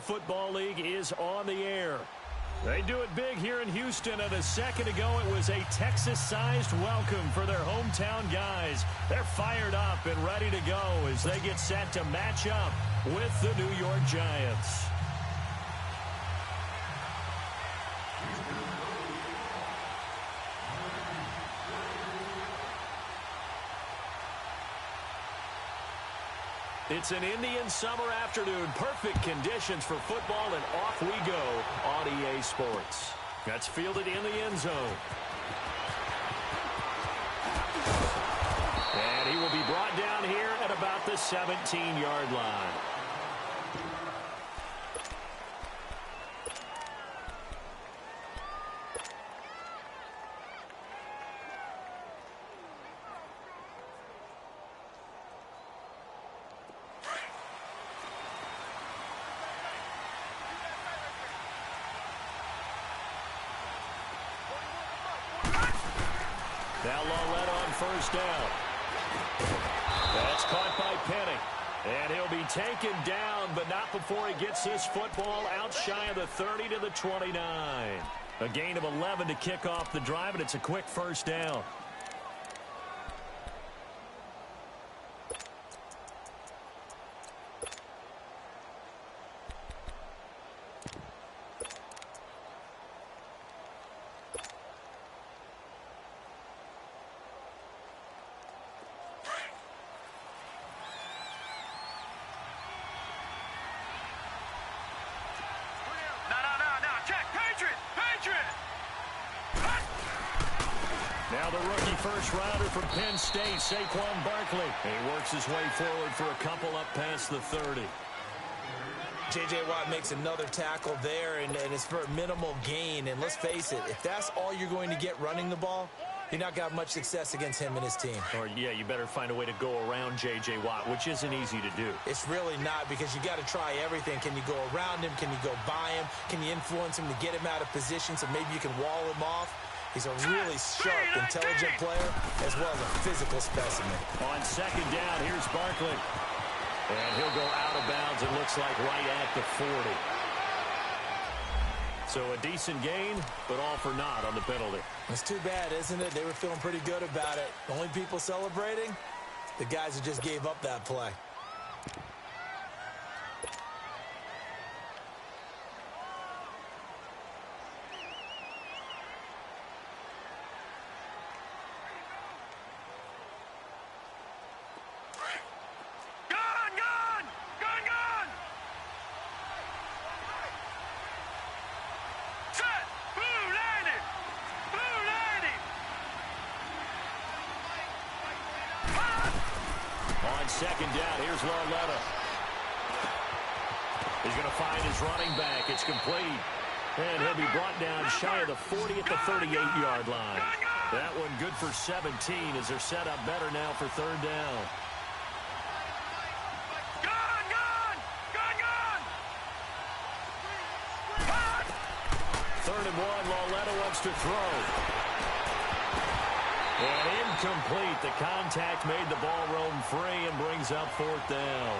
Football League is on the air. They do it big here in Houston, and a second ago it was a Texas-sized welcome for their hometown guys. They're fired up and ready to go as they get set to match up with the New York Giants. It's an Indian summer afternoon. Perfect conditions for football, and off we go on EA Sports. That's fielded in the end zone. And he will be brought down here at about the 17-yard line. Now Loletta on first down. That's caught by Penny. And he'll be taken down, but not before he gets this football out shy of the 30 to the 29. A gain of 11 to kick off the drive, and it's a quick first down. Now the rookie first-rounder from Penn State, Saquon Barkley. He works his way forward for a couple up past the 30. J.J. Watt makes another tackle there, and it's for a minimal gain. And let's face it, if that's all you're going to get running the ball, you're not going to have much success against him and his team. Or, yeah, you better find a way to go around J.J. Watt, which isn't easy to do. It's really not, because you got to try everything. Can you go around him? Can you go by him? Can you influence him to get him out of position so maybe you can wall him off? He's a really sharp, intelligent player, as well as a physical specimen. On second down, here's Barkley. And he'll go out of bounds, it looks like, right at the 40. So a decent gain, but all for naught on the penalty. It's too bad, isn't it? They were feeling pretty good about it. The only people celebrating, the guys who just gave up that play. Second down, here's Loletta. He's going to find his running back. It's complete. And he'll be brought down shy of the 40 at the 38-yard line. That one good for 17 as they're set up better now for third down. Third and one, Loletta wants to throw. And incomplete. The contact made the ball roam free and brings up fourth down.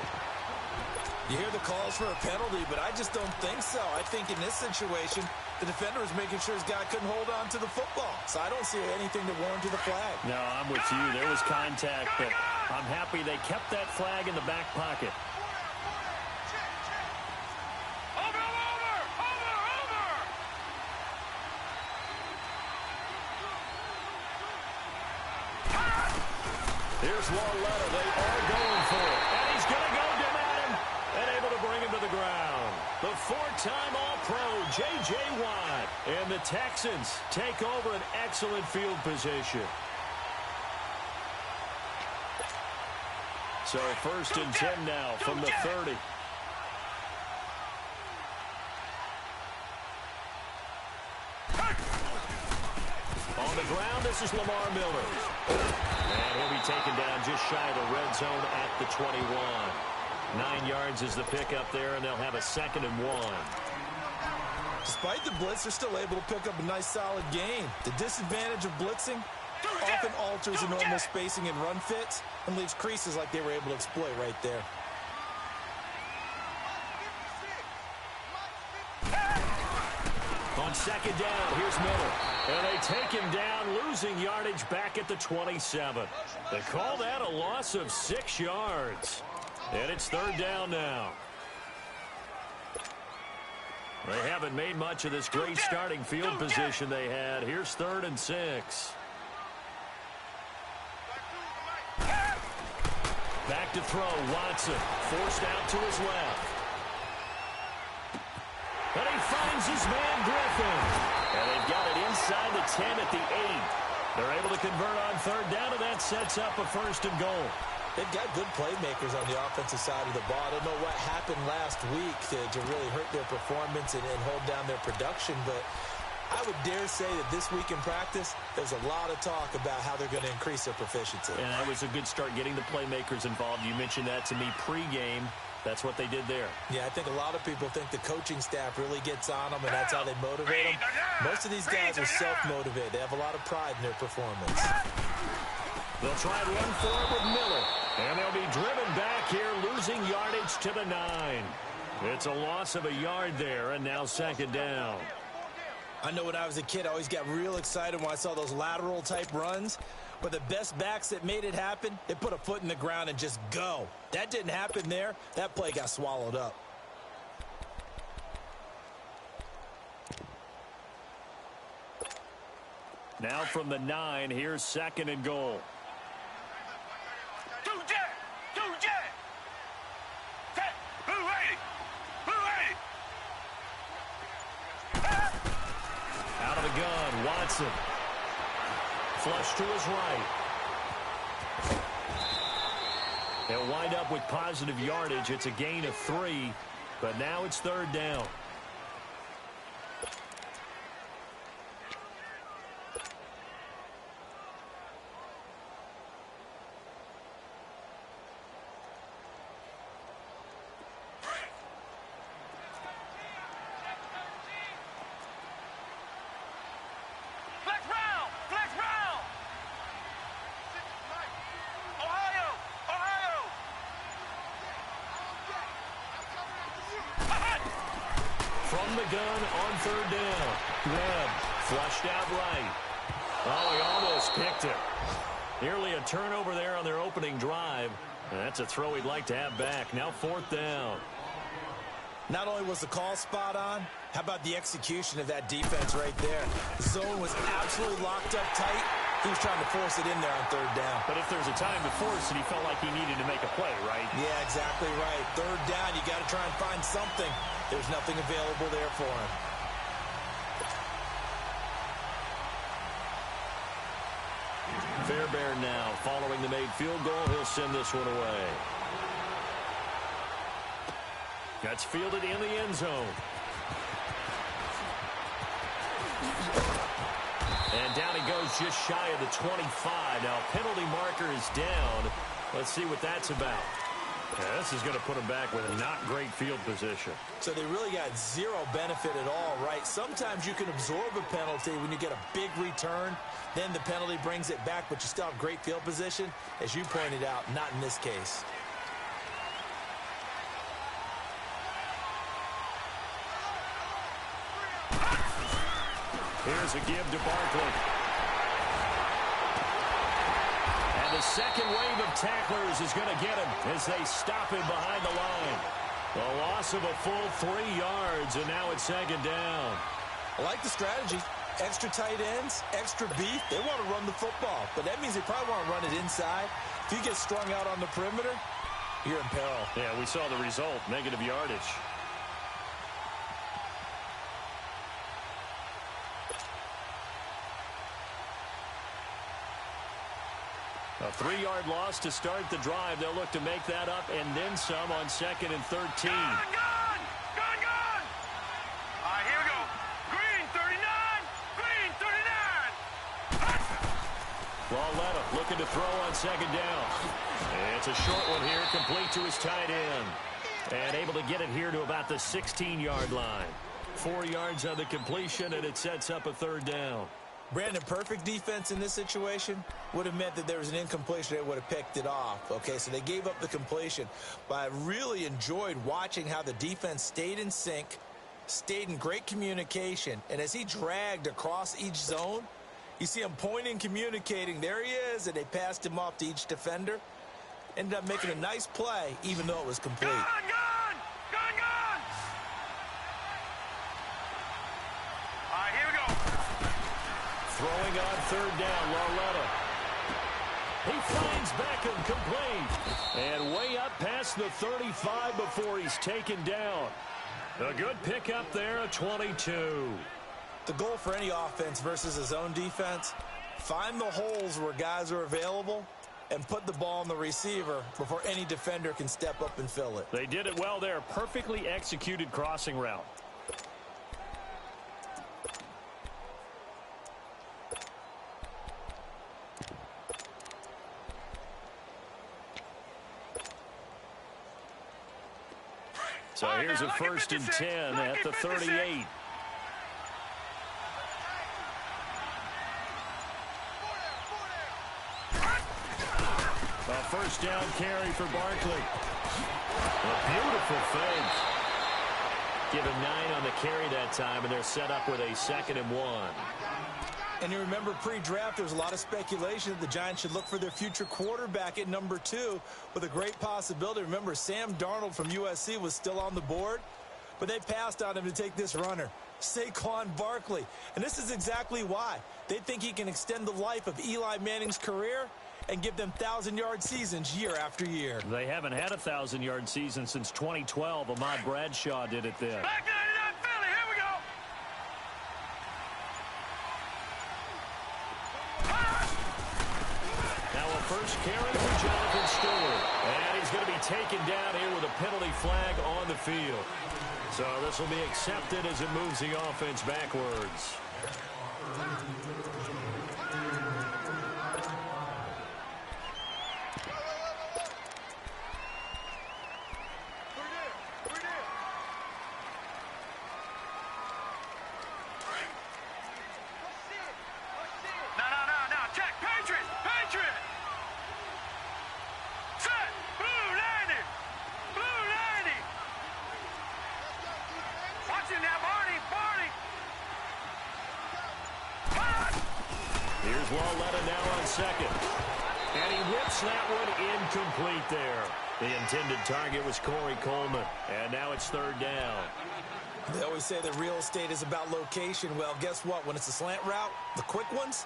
You hear the calls for a penalty, but I just don't think so. I think in this situation, the defender was making sure his guy couldn't hold on to the football. So I don't see anything to warrant to the flag. No, I'm with you. There was contact, but I'm happy they kept that flag in the back pocket. Here's Loletta. They are going for it. And he's going to go down at him and able to bring him to the ground. The four-time All-Pro, J.J. Watt. And the Texans take over an excellent field position. So first and 10 now from the 30. On the ground, this is Lamar Miller. And he'll be taken down just shy of the red zone at the 21. 9 yards is the pickup there, and they'll have a 2nd and 1. Despite the blitz, they're still able to pick up a nice, solid gain. The disadvantage of blitzing often alters the normal spacing and run fits and leaves creases like they were able to exploit right there. On second down, here's Miller. And they take him down, losing yardage back at the 27. They call that a loss of 6 yards. And it's third down now. They haven't made much of this great starting field position they had. Here's 3rd and 6. Back to throw, Watson. Forced out to his left. And he finds his man, Griffin. And they've got it inside the 10 at the 8. They're able to convert on third down, and that sets up a 1st and goal. They've got good playmakers on the offensive side of the ball. I don't know what happened last week to really hurt their performance and hold down their production, but I would dare say that this week in practice, there's a lot of talk about how they're going to increase their proficiency. And that was a good start getting the playmakers involved. You mentioned that to me pregame. That's what they did there. Yeah, I think a lot of people think the coaching staff really gets on them, and that's how they motivate them. Most of these guys are self-motivated. They have a lot of pride in their performance. They'll try and run forward with Miller. And they'll be driven back here, losing yardage to the 9. It's a loss of a yard there, and now 2nd down. I know when I was a kid, I always got real excited when I saw those lateral-type runs. But the best backs that made it happen, they put a foot in the ground and just go. That didn't happen there. That play got swallowed up. Now from the 9, here's 2nd and goal. Out of the gun, Watson. Flush to his right. They'll wind up with positive yardage. It's a gain of 3, but now it's 3rd down. From the gun on 3rd down. Webb flushed out right. Oh, he almost picked it. Nearly a turnover there on their opening drive. And that's a throw he'd like to have back. Now 4th down. Not only was the call spot on, how about the execution of that defense right there? The zone was absolutely locked up tight. He was trying to force it in there on 3rd down. But if there's a time to force it, he felt like he needed to make a play, right? Yeah, exactly right. 3rd down, you got to try and find something. There's nothing available there for him. Fairbairn now, following the made field goal, he'll send this one away. That's fielded in the end zone. And down he goes just shy of the 25. Now penalty marker is down. Let's see what that's about. Yeah, this is going to put him back with a not great field position. So they really got zero benefit at all, right? Sometimes you can absorb a penalty when you get a big return. Then the penalty brings it back, but you still have great field position. As you pointed out, not in this case. Here's a give to Barkley. And the second wave of tacklers is going to get him as they stop him behind the line. The loss of a full 3 yards, and now it's 2nd down. I like the strategy. Extra tight ends, extra beef. They want to run the football, but that means they probably want to run it inside. If you get strung out on the perimeter, you're in peril. Yeah, we saw the result, negative yardage. A 3-yard loss to start the drive. They'll look to make that up and then some on 2nd and 13. Gun! All right, here we go. Green 39! Green 39! Lauletta looking to throw on 2nd down. It's a short one here, complete to his tight end. And able to get it here to about the 16-yard line. 4 yards on the completion, and it sets up a 3rd down. Brandon, perfect defense in this situation would have meant that there was an incompletion that would have picked it off. Okay, so they gave up the completion. But I really enjoyed watching how the defense stayed in sync. stayed in great communication, and as he dragged across each zone, you see him pointing, communicating. There he is, and they passed him off to each defender. Ended up making a nice play, even though it was complete. Gun, gun! Gun, gun! All right, here we go. Throwing on third down, Lauletta. He finds Beckham complete. And way up past the 35 before he's taken down. A good pickup there, a 22. The goal for any offense versus his own defense, find the holes where guys are available and put the ball on the receiver before any defender can step up and fill it. They did it well there. Perfectly executed crossing route. So here's a 1st and 10 at the 38. A first down carry for Barkley. A beautiful fake. Give him 9 on the carry that time, and they're set up with a 2nd and 1. And you remember pre-draft, there was a lot of speculation that the Giants should look for their future quarterback at number 2 with a great possibility. Remember, Sam Darnold from USC was still on the board, but they passed on him to take this runner, Saquon Barkley. And this is exactly why. They think he can extend the life of Eli Manning's career and give them 1,000-yard seasons year after year. They haven't had a 1,000-yard season since 2012. Ahmad Bradshaw did it then. Back to 99 Philly, here we go. Now a first carry for Jonathan Stewart. And he's going to be taken down here with a penalty flag on the field. So this will be accepted as it moves the offense backwards. Now, check. Patriot! Patriot! Set! Blue 90! Blue 90! Watch him now, Barney! Barney! Here's Lauletta now on 2nd. And he whips that one incomplete there. The intended target was Corey Coleman. And now it's 3rd down. They always say that real estate is about location. Well, guess what? When it's a slant route, the quick ones,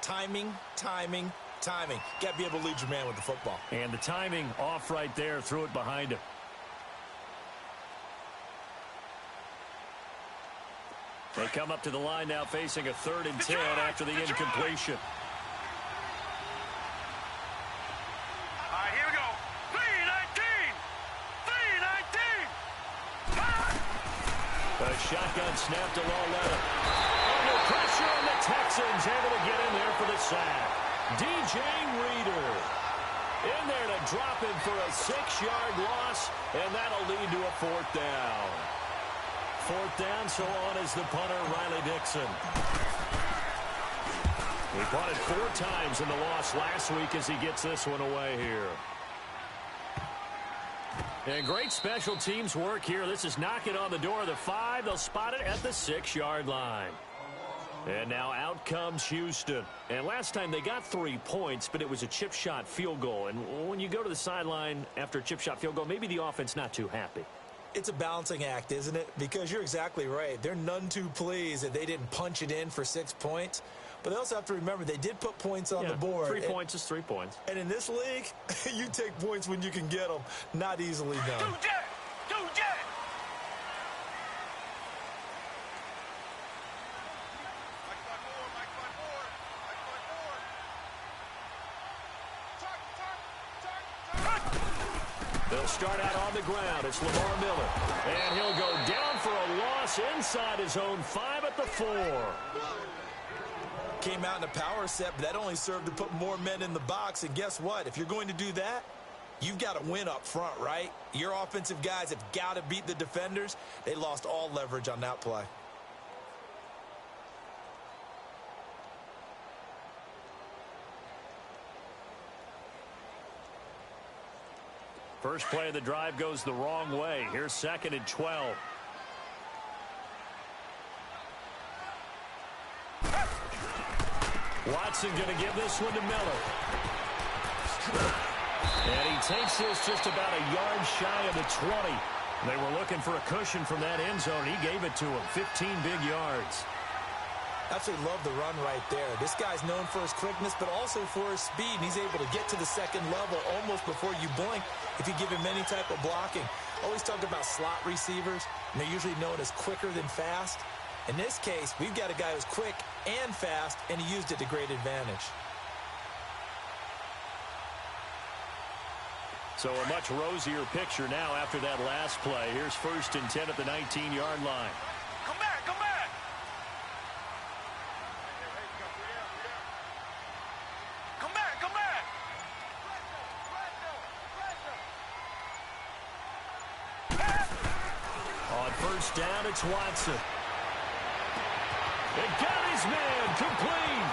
timing, timing, timing. Got to be able to lead your man with the football. And the timing off right there, threw it behind him. They come up to the line now facing a 3rd and 10 after the incompletion. All right, here we go. 319! 319! A shotgun snap to Lauletta. Under pressure, and the Texans able to get in there for the sack. DJ Reader in there to drop him for a 6-yard loss, and that'll lead to a 4th down. 4th down, so on is the punter, Riley Dixon. He punted 4 times in the loss last week as he gets this one away here. And great special teams work here. This is knocking on the door of the 5. They'll spot it at the 6-yard line. And now out comes Houston. And last time they got 3 points, but it was a chip shot field goal. And when you go to the sideline after a chip shot field goal, maybe the offense not too happy. It's a balancing act, isn't it? Because you're exactly right. They're none too pleased that they didn't punch it in for 6 points. But they also have to remember they did put points on the board. 3 points is 3 points. And in this league, you take points when you can get them. Not easily done. Two jet! Two jet! They'll start out on the ground. It's Lamar Miller. And he'll go down for a loss inside his own 5 at the 4. Came out in a power set, but that only served to put more men in the box. And guess what? If you're going to do that, you've got to win up front, right? Your offensive guys have got to beat the defenders. They lost all leverage on that play. First play of the drive goes the wrong way. Here's 2nd and 12. Watson going to give this one to Miller. And he takes this just about a yard shy of the 20. They were looking for a cushion from that end zone. He gave it to him. 15 big yards. Absolutely love the run right there. This guy's known for his quickness, but also for his speed. He's able to get to the second level almost before you blink if you give him any type of blocking. Always talk about slot receivers, and they're usually known as quicker than fast. In this case, we've got a guy who's quick and fast, and he used it to great advantage. So a much rosier picture now after that last play. Here's 1st and 10 at the 19-yard line. Come back, come back. Come back, come back. On 1st down, it's Watson. It got his man complete.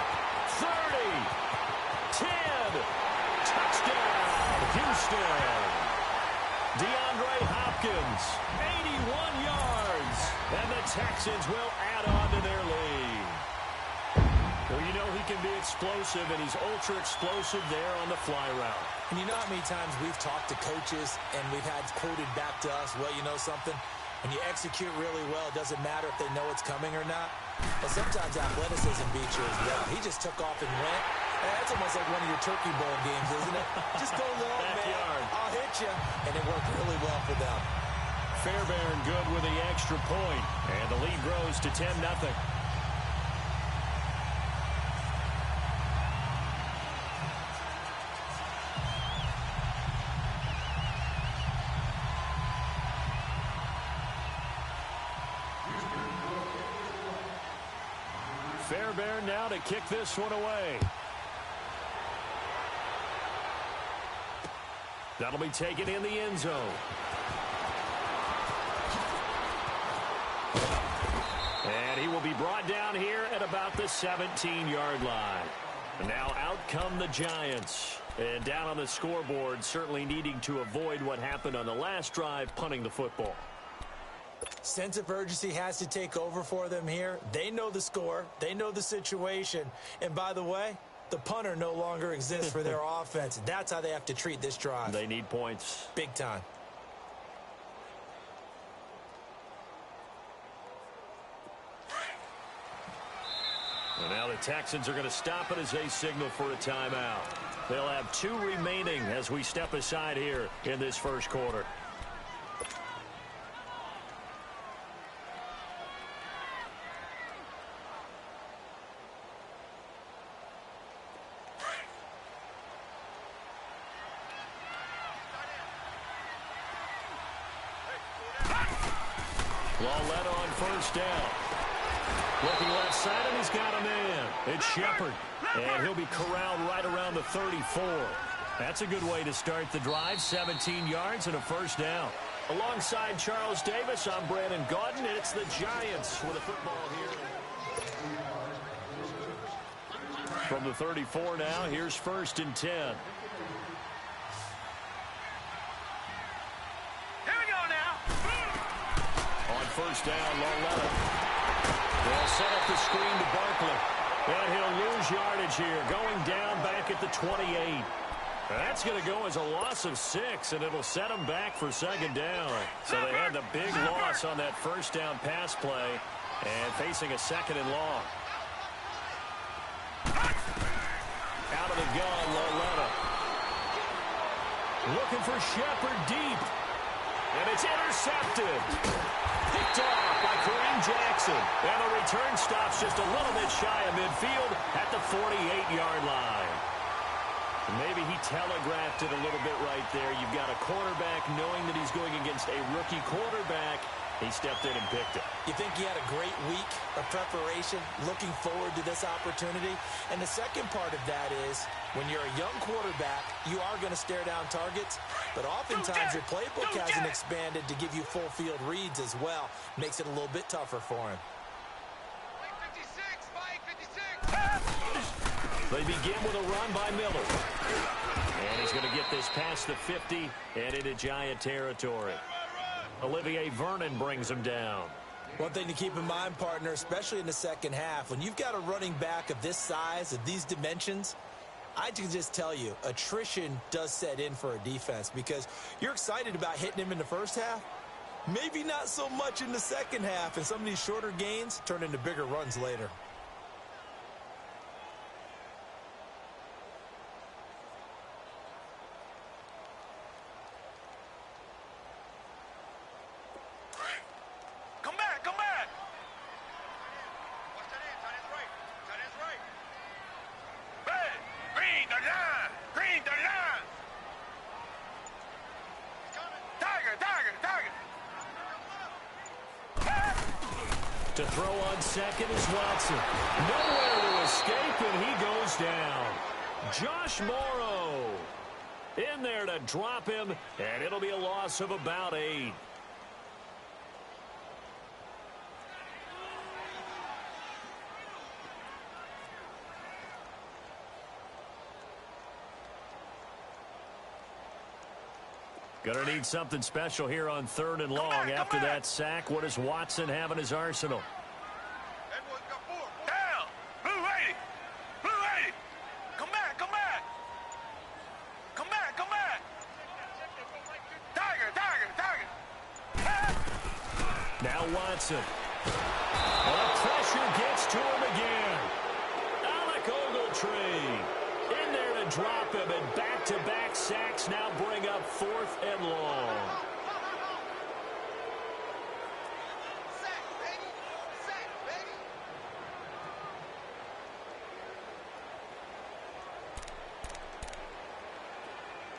30, 10, touchdown, Houston. DeAndre Hopkins, 81 yards, and the Texans will add on to their lead. Well, you know he can be explosive, and he's ultra explosive there on the fly route. And you know how many times we've talked to coaches and we've had quoted back to us, well, you know something? When you execute really well, it doesn't matter if they know it's coming or not. But sometimes athleticism beats you as well. He just took off and went. That's almost like one of your Turkey Bowl games, isn't it? Just go long, man. I'll hit you. And it worked really well for them. Fairbairn good with the extra point. And the lead grows to 10-0. Fairbairn now to kick this one away. That'll be taken in the end zone. And he will be brought down here at about the 17-yard line. And now out come the Giants. And down on the scoreboard, certainly needing to avoid what happened on the last drive, punting the football. Sense of urgency has to take over for them here. They know the score. They know the situation. And by the way, the punter no longer exists for their offense. That's how they have to treat this drive. They need points. Big time. And now the Texans are going to stop it as they signal for a timeout. They'll have 2 remaining as we step aside here in this first quarter. Led on 1st down. Looking left side, and he's got a man. It's Shepard, and he'll be corralled right around the 34. That's a good way to start the drive. 17 yards and a 1st down. Alongside Charles Davis, I'm Brandon Gaudin, and it's the Giants with a football here. From the 34 now, here's 1st and 10. First down, Loletta. They'll set up the screen to Barkley. And he'll lose yardage here, going down back at the 28. That's going to go as a loss of 6, and it'll set them back for 2nd down. So they had the big loss on that 1st down pass play, and facing a 2nd and long. Out of the gun, Loletta. Looking for Shepard deep. And it's intercepted. Picked off by Kareem Jackson. And the return stops just a little bit shy of midfield at the 48-yard line. Maybe he telegraphed it a little bit right there. You've got a quarterback knowing that he's going against a rookie quarterback. He stepped in and picked it. You think he had a great week of preparation, looking forward to this opportunity? And the second part of that is, when you're a young quarterback, you are going to stare down targets, but oftentimes your playbook hasn't expanded to give you full field reads as well. Makes it a little bit tougher for him. They begin with a run by Miller. And he's going to get this past the 50 and into Giant territory. Olivier Vernon brings him down. One thing to keep in mind, partner, especially in the second half, when you've got a running back of this size, of these dimensions, I can just tell you, attrition does set in for a defense because you're excited about hitting him in the first half. Maybe not so much in the second half, and some of these shorter gains turn into bigger runs later. Come back, come back. Watch that in, tight end's right. Tight end's right. Red, green, the line. Green, the line. Tiger, tiger, tiger. To throw on second is Watson. Nowhere to escape, and he goes down. Josh Morrow in there to drop him, and it'll be a loss of about 8. Gonna need something special here on 3rd and long. After that sack, what does Watson have in his arsenal? Down. Blue 80. Blue 80. Come back, come back. Come back, come back. Tiger, tiger, tiger. Now Watson. And the pressure gets to him again. Alec Ogletree in there to drop him, and back-to-back sacks now bring up 4th and long.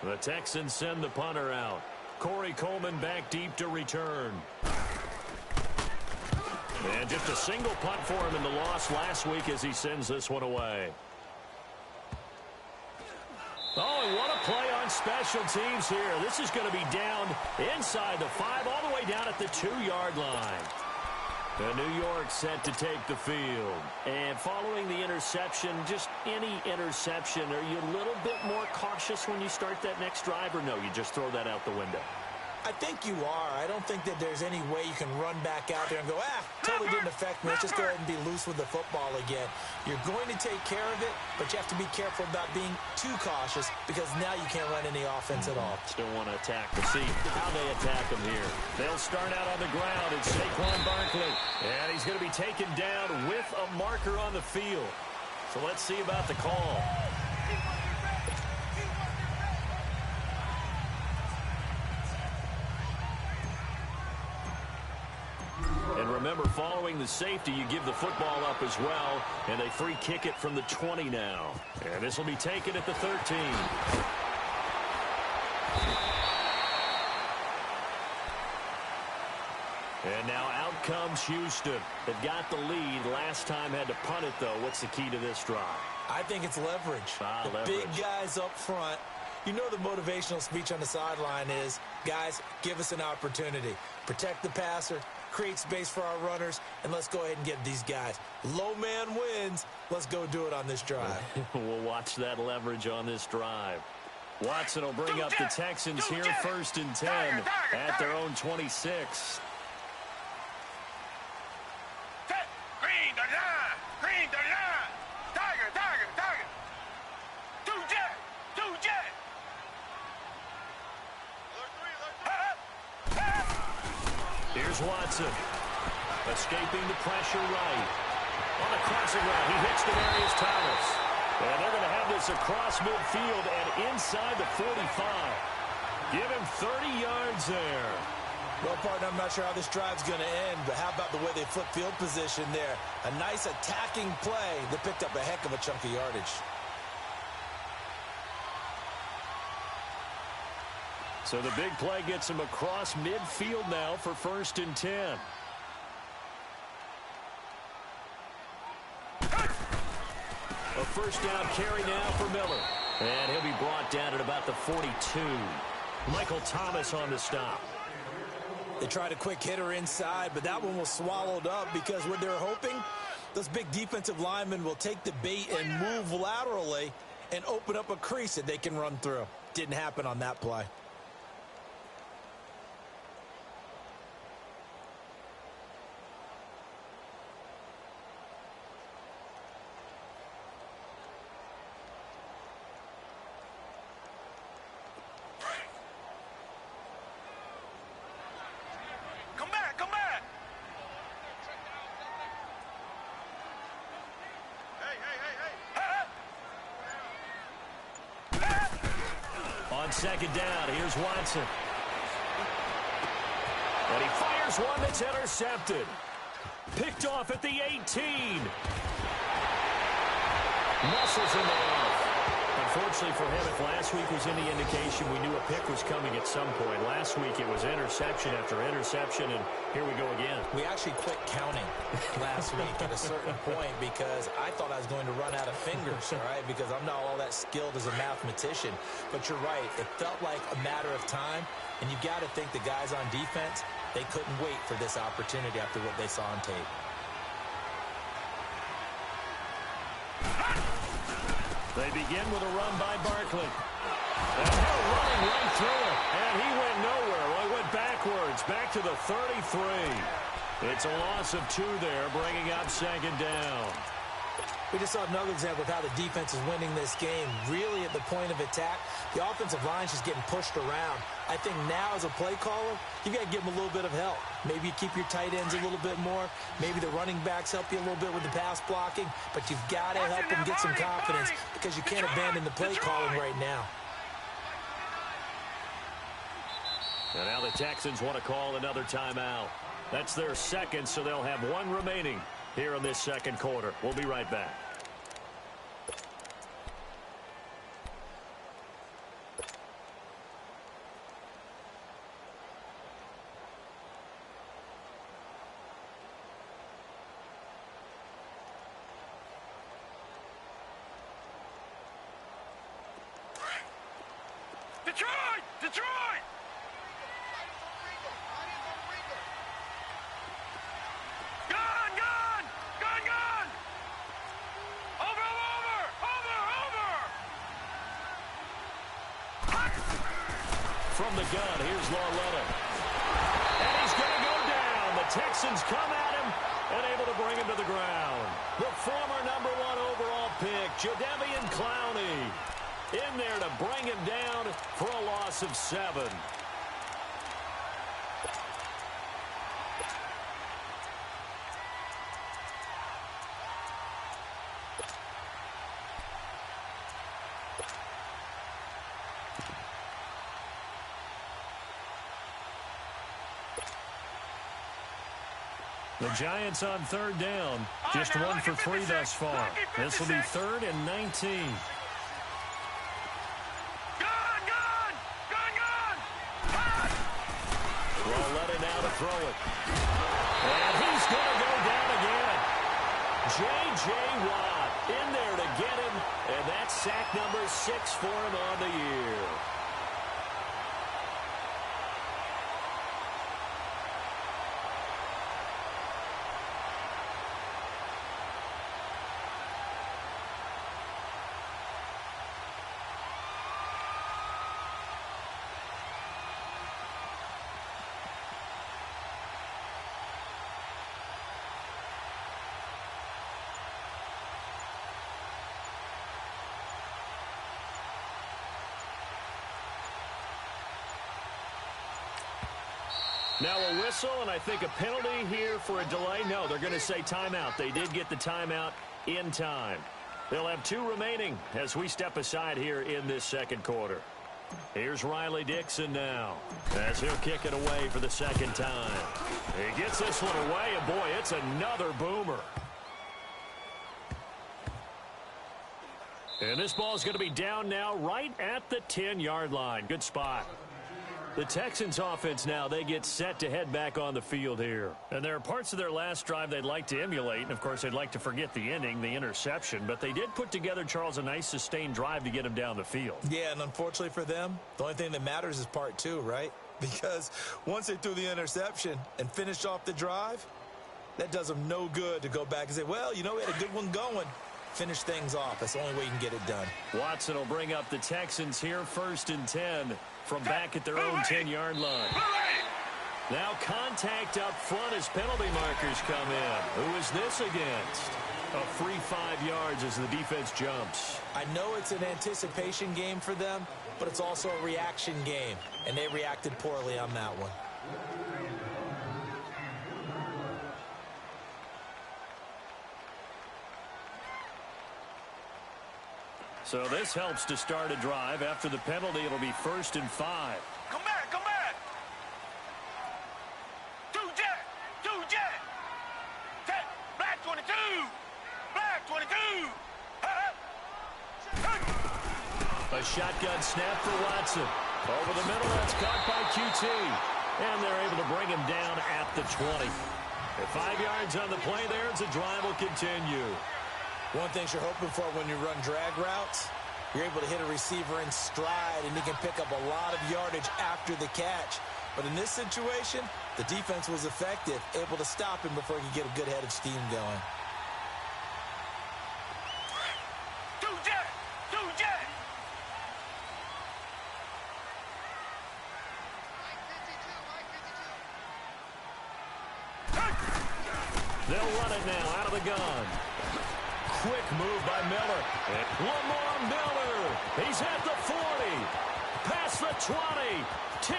The Texans send the punter out. Corey Coleman back deep to return. And just a single punt for him in the loss last week as he sends this one away. Oh, and what a play on special teams here. This is going to be down inside the 5, all the way down at the 2-yard line. The New York set to take the field. And following the interception, just any interception, are you a little bit more cautious when you start that next drive, or no, you just throw that out the window? I think you are. I don't think that there's any way you can run back out there and go, totally didn't affect me. Let's just go ahead and be loose with the football again. You're going to take care of it, but you have to be careful about being too cautious because now you can't run any offense at all. Still want to attack. We'll see how they attack him here. They'll start out on the ground. It's Saquon Barkley, and he's going to be taken down with a marker on the field. So let's see about the call. And remember, following the safety, you give the football up as well, and they free kick it from the 20 now. And this will be taken at the 13. And now out comes Houston. They've got the lead. Last time had to punt it, though. What's the key to this drive? I think it's leverage. The big guys up front. You know the motivational speech on the sideline is, guys, give us an opportunity. Protect the passer, create space for our runners, and let's go ahead and get these guys. Low man wins. Let's go do it on this drive. We'll watch that leverage on this drive. Watson will bring up the Texans here, 1st and 10 at their own 26. Green the line. Green the line. Tiger, tiger, tiger. Two jet. Here's Watson. Escaping the pressure right. On the crossing route, he hits Demarius Thomas. And they're going to have this across midfield and inside the 45. Give him 30 yards there. Well, partner, I'm not sure how this drive's going to end, but how about the way they flip field position there? A nice attacking play that picked up a heck of a chunk of yardage. So the big play gets him across midfield now for 1st and 10. A first down carry now for Miller. And he'll be brought down at about the 42. Michael Thomas on the stop. They tried a quick hitter inside, but that one was swallowed up because what they're hoping, those big defensive linemen will take the bait and move laterally and open up a crease that they can run through. Didn't happen on that play. second down. Here's Watson. And he fires one that's intercepted. Picked off at the 18. Muscles him off. Unfortunately for him, if last week was any indication, we knew a pick was coming at some point. Last week it was interception after interception, and here we go again. We actually quit counting last week at a certain point because I thought I was going to run out of fingers, all right, because I'm not all that skilled as a mathematician. But you're right. It felt like a matter of time, and you got to think the guys on defense, they couldn't wait for this opportunity after what they saw on tape. They begin with a run by Barkley. And they're running right through it. And he went nowhere. Well, he went backwards, back to the 33. It's a loss of 2 there, bringing up second down. We just saw another example of how the defense is winning this game. Really at the point of attack, the offensive line's just getting pushed around. I think now as a play caller, you got to give them a little bit of help. Maybe you keep your tight ends a little bit more. Maybe the running backs help you a little bit with the pass blocking. But you've got to help them get some confidence because you can't abandon the play calling right now. And now the Texans want to call another timeout. That's their second, so they'll have 1 remaining here in this second quarter. We'll be right back. Detroit! Detroit! Gun! Gun! Gun! Gun! Over! Over! Over! Over! From the gun, here's Lauletta. And he's going to go down. The Texans come at him and able to bring him to the ground. The former number 1 overall pick, Jadeveon Clowney, in there to bring him down for a loss of 7. The Giants on third down, just 1 for 3 thus far. This will be 3rd and 19. Throw it. And he's going to go down again. J.J. Watt in there to get him. And that's sack number 6 for him on the year. Now a whistle, and I think a penalty here for a delay. No, they're going to say timeout. They did get the timeout in time. They'll have 2 remaining as we step aside here in this second quarter. Here's Riley Dixon now as he'll kick it away for the second time. He gets this one away, and boy, it's another boomer. And this ball is going to be down now right at the 10-yard line. Good spot. The Texans offense now, they get set to head back on the field here. And there are parts of their last drive they'd like to emulate. And, of course, they'd like to forget the ending, the interception. But they did put together, Charles, a nice sustained drive to get him down the field. Yeah, and unfortunately for them, the only thing that matters is part 2, right? Because once they threw the interception and finished off the drive, that does them no good to go back and say, well, you know, we had a good one going. Finish things off. That's the only way you can get it done. Watson will bring up the Texans here, 1st and 10 from back at their own 10-yard line. Now contact up front as penalty markers come in. Who is this against? A free 5 yards as the defense jumps. I know it's an anticipation game for them, but it's also a reaction game, and they reacted poorly on that one. So this helps to start a drive. After the penalty, it'll be 1st and 5. Come back, come back. Two jet, jet, black 22, black 22. A shotgun snap for Watson. Over the middle, that's caught by QT. And they're able to bring him down at the 20. At 5 yards on the play there, the drive will continue. One thing you're hoping for when you run drag routes, you're able to hit a receiver in stride, and he can pick up a lot of yardage after the catch. But in this situation, the defense was effective, able to stop him before he could get a good head of steam going. Two jet, two jet. They'll run it now out of the gun. Quick move by Miller. And Lamar Miller. He's at the 40. Past the 20. 10.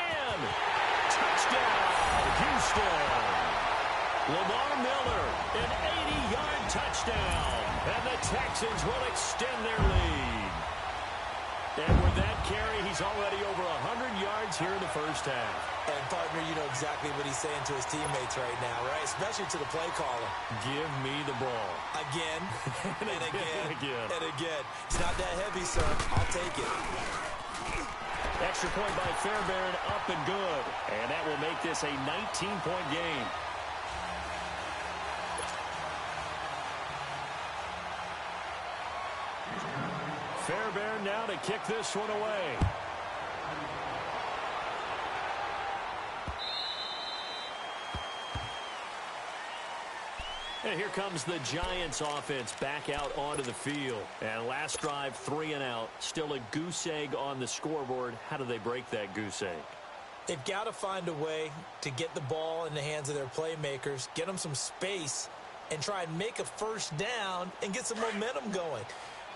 Touchdown, Houston. Lamar Miller, an 80-yard touchdown. And the Texans will extend their lead. And with that carry, he's already over 100 yards here in the first half. And, partner, you know exactly what he's saying to his teammates right now, right? Especially to the play caller. Give me the ball. Again, and again, again. and again. It's not that heavy, sir. I'll take it. Extra point by Fairbairn, up and good. And that will make this a 19-point game. Fairbairn now to kick this one away. And here comes the Giants offense back out onto the field. And last drive, 3 and out. Still a goose egg on the scoreboard. How do they break that goose egg? They've got to find a way to get the ball in the hands of their playmakers, get them some space, and try and make a first down and get some momentum going.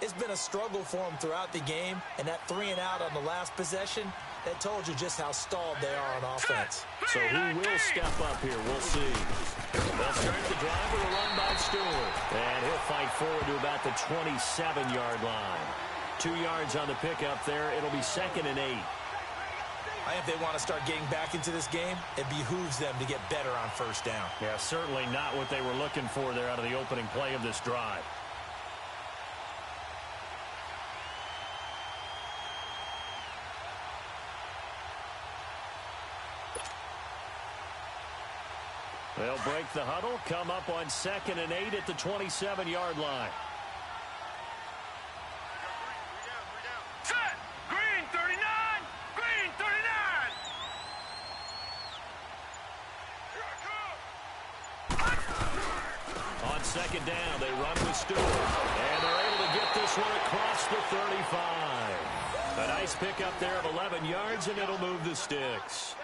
It's been a struggle for them throughout the game, and that 3 and out on the last possession, that told you just how stalled they are on offense. So who will step up here? We'll see. They'll start the drive with a run by Stewart. And he'll fight forward to about the 27-yard line. 2 yards on the pickup there. It'll be 2nd and 8. If they want to start getting back into this game, it behooves them to get better on first down. Yeah, certainly not what they were looking for there out of the opening play of this drive. They'll break the huddle, come up on 2nd and 8 at the 27-yard line. Set! Green 39! Green 39! Here I come! On 2nd down, they run with Stewart. And they're able to get this one across the 35. A nice pickup there of 11 yards, and it'll move the sticks.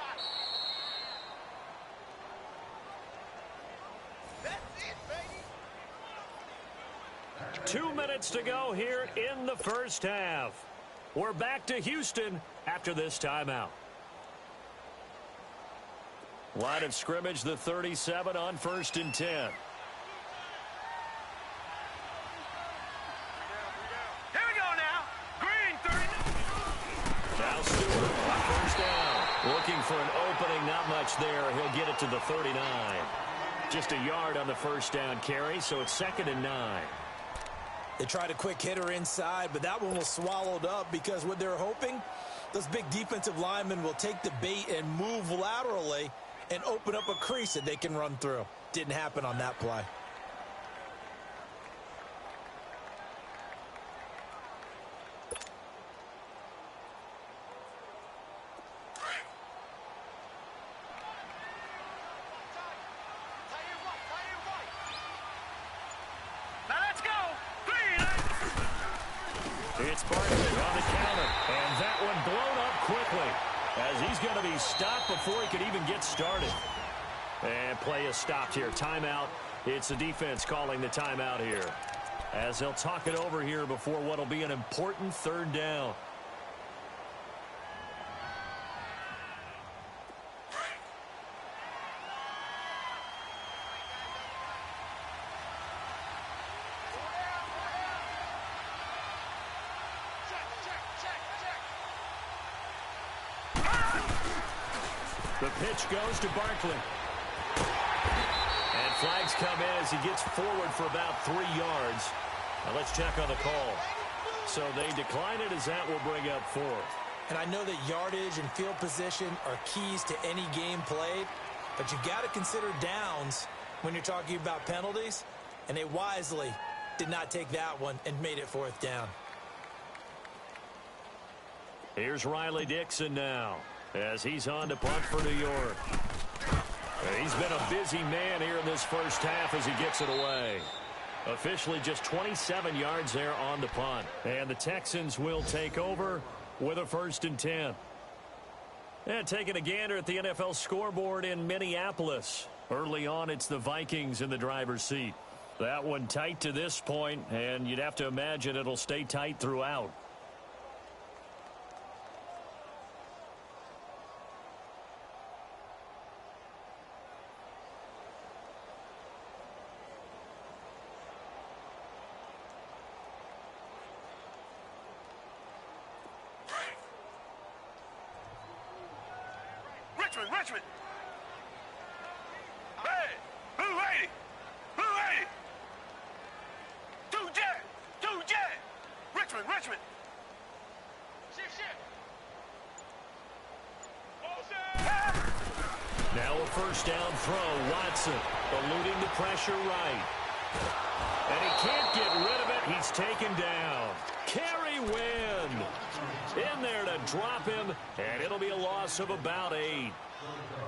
2 minutes to go here in the first half. We're back to Houston after this timeout. Line of scrimmage, the 37 on 1st and 10. Here we go now. Green 39. Now Stewart on 1st down. Looking for an opening, not much there. He'll get it to the 39. Just a yard on the 1st down carry, so it's 2nd and 9. They tried a quick hitter inside, but that one was swallowed up because what they're hoping, those big defensive linemen will take the bait and move laterally and open up a crease that they can run through. Didn't happen on that play. Now let's go. Green. It's Barkley on the counter, and that one blown up quickly as he's going to be stopped before he could even get started. And play is stopped here. Timeout. It's the defense calling the timeout here as they'll talk it over here before what will be an important 3rd down. The pitch goes to Barkley. And flags come in as he gets forward for about 3 yards. Now let's check on the call. So they decline it as that will bring up 4th. And I know that yardage and field position are keys to any game played, but you've got to consider downs when you're talking about penalties, and they wisely did not take that one and made it 4th down. Here's Riley Dixon now as he's on to punt for New York. He's been a busy man here in this first half as he gets it away. Officially just 27 yards there on the punt. And the Texans will take over with a 1st and 10. And taking a gander at the NFL scoreboard in Minneapolis. Early on, it's the Vikings in the driver's seat. That one tight to this point, and you'd have to imagine it'll stay tight throughout. Richmond. Hey, blue 80. Blue 80. 2 jet. Richmond. Shift. Now a 1st down throw. Watson eluding the pressure right. And he can't get rid of it. He's taken down. Kerry Wynn in there to drop him, and it'll be a loss of about 8.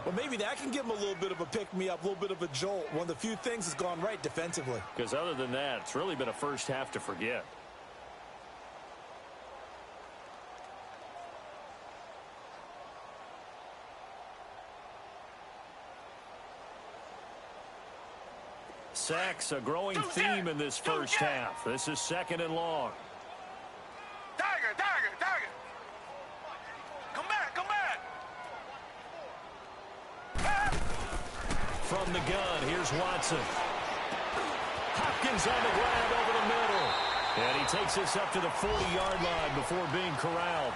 Well, maybe that can give him a little bit of a pick-me-up, a little bit of a jolt. One of the few things that's gone right defensively. Because other than that, it's really been a first half to forget. Sacks, a growing theme in this first half. This is 2nd and long. Tiger. Come back. From the gun, here's Watson. Hopkins on the ground over the middle. And he takes this up to the 40-yard line before being corralled.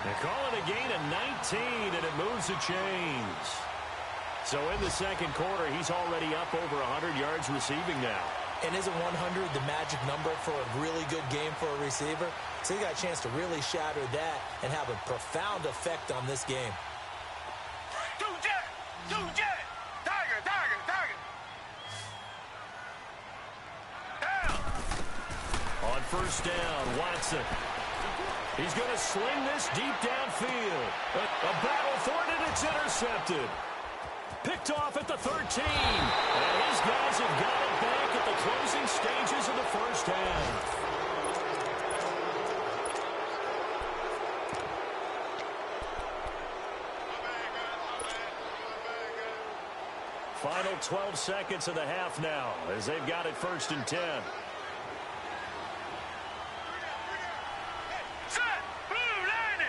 They call it a gain of 19, and it moves the chains. So in the second quarter, he's already up over 100 yards receiving now. And isn't 100 the magic number for a really good game for a receiver? So he got a chance to really shatter that and have a profound effect on this game. 2 jet. Tiger. Down. On 1st down, Watson. He's going to sling this deep downfield. A battle for it, and it's intercepted. Picked off at the 13. And his guys have got it back at the closing stages of the first half. Final 12 seconds of the half now as they've got it 1st and 10. Set. Blue 90.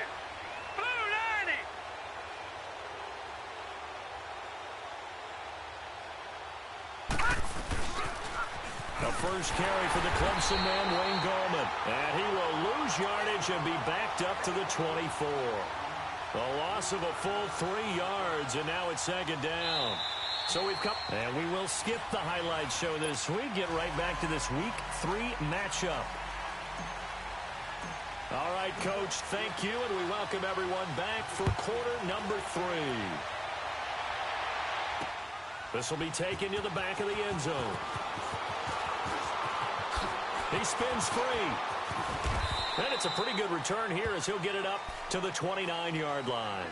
The first carry for the Clemson man, Wayne Gallman. And he will lose yardage and be backed up to the 24. A loss of a full 3 yards, and now it's 2nd down. So we've come, and we will skip the highlight show this week. Get right back to this Week 3 matchup. All right, Coach, thank you, and we welcome everyone back for quarter number 3. This will be taken to the back of the end zone. He spins free. And it's a pretty good return here as he'll get it up to the 29-yard line.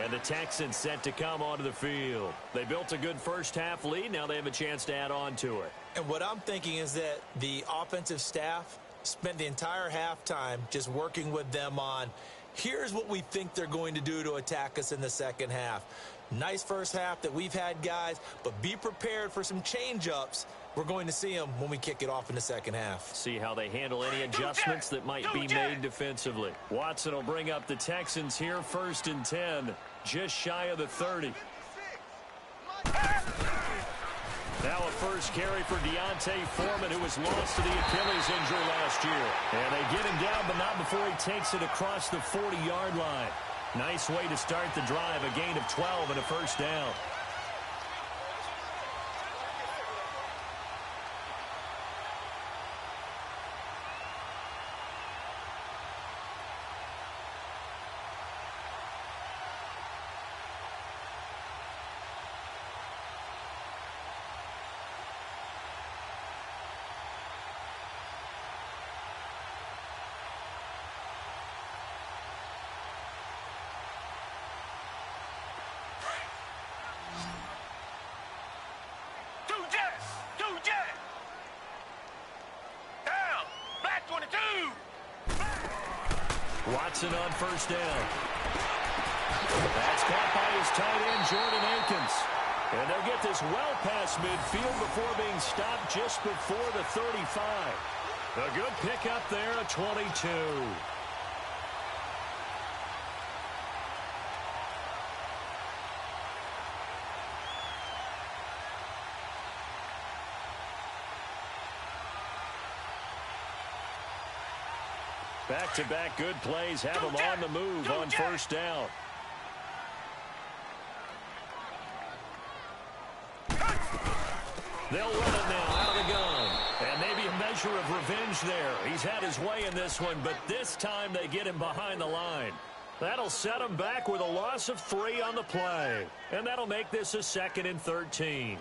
And the Texans set to come onto the field. They built a good first half lead. Now they have a chance to add on to it. And what I'm thinking is that the offensive staff spent the entire halftime just working with them on, here's what we think they're going to do to attack us in the second half. Nice first half that we've had, guys, but be prepared for some change-ups. We're going to see them when we kick it off in the second half. See how they handle any adjustments that might be made defensively. Watson will bring up the Texans here, 1st and 10, just shy of the 30. Now a first carry for Deontay Foreman, who was lost to the Achilles injury last year. And they get him down, but not before he takes it across the 40-yard line. Nice way to start the drive, a gain of 12 and a first down. Watson on first down. That's caught by his tight end, Jordan Akins. And they'll get this well past midfield before being stopped just before the 35. A good pickup there, a 22. Back-to-back good plays have them on the move on first down. They'll run it now out of the gun. And maybe a measure of revenge there. He's had his way in this one, but this time they get him behind the line. That'll set him back with a loss of 3 on the play. And that'll make this a 2nd and 13.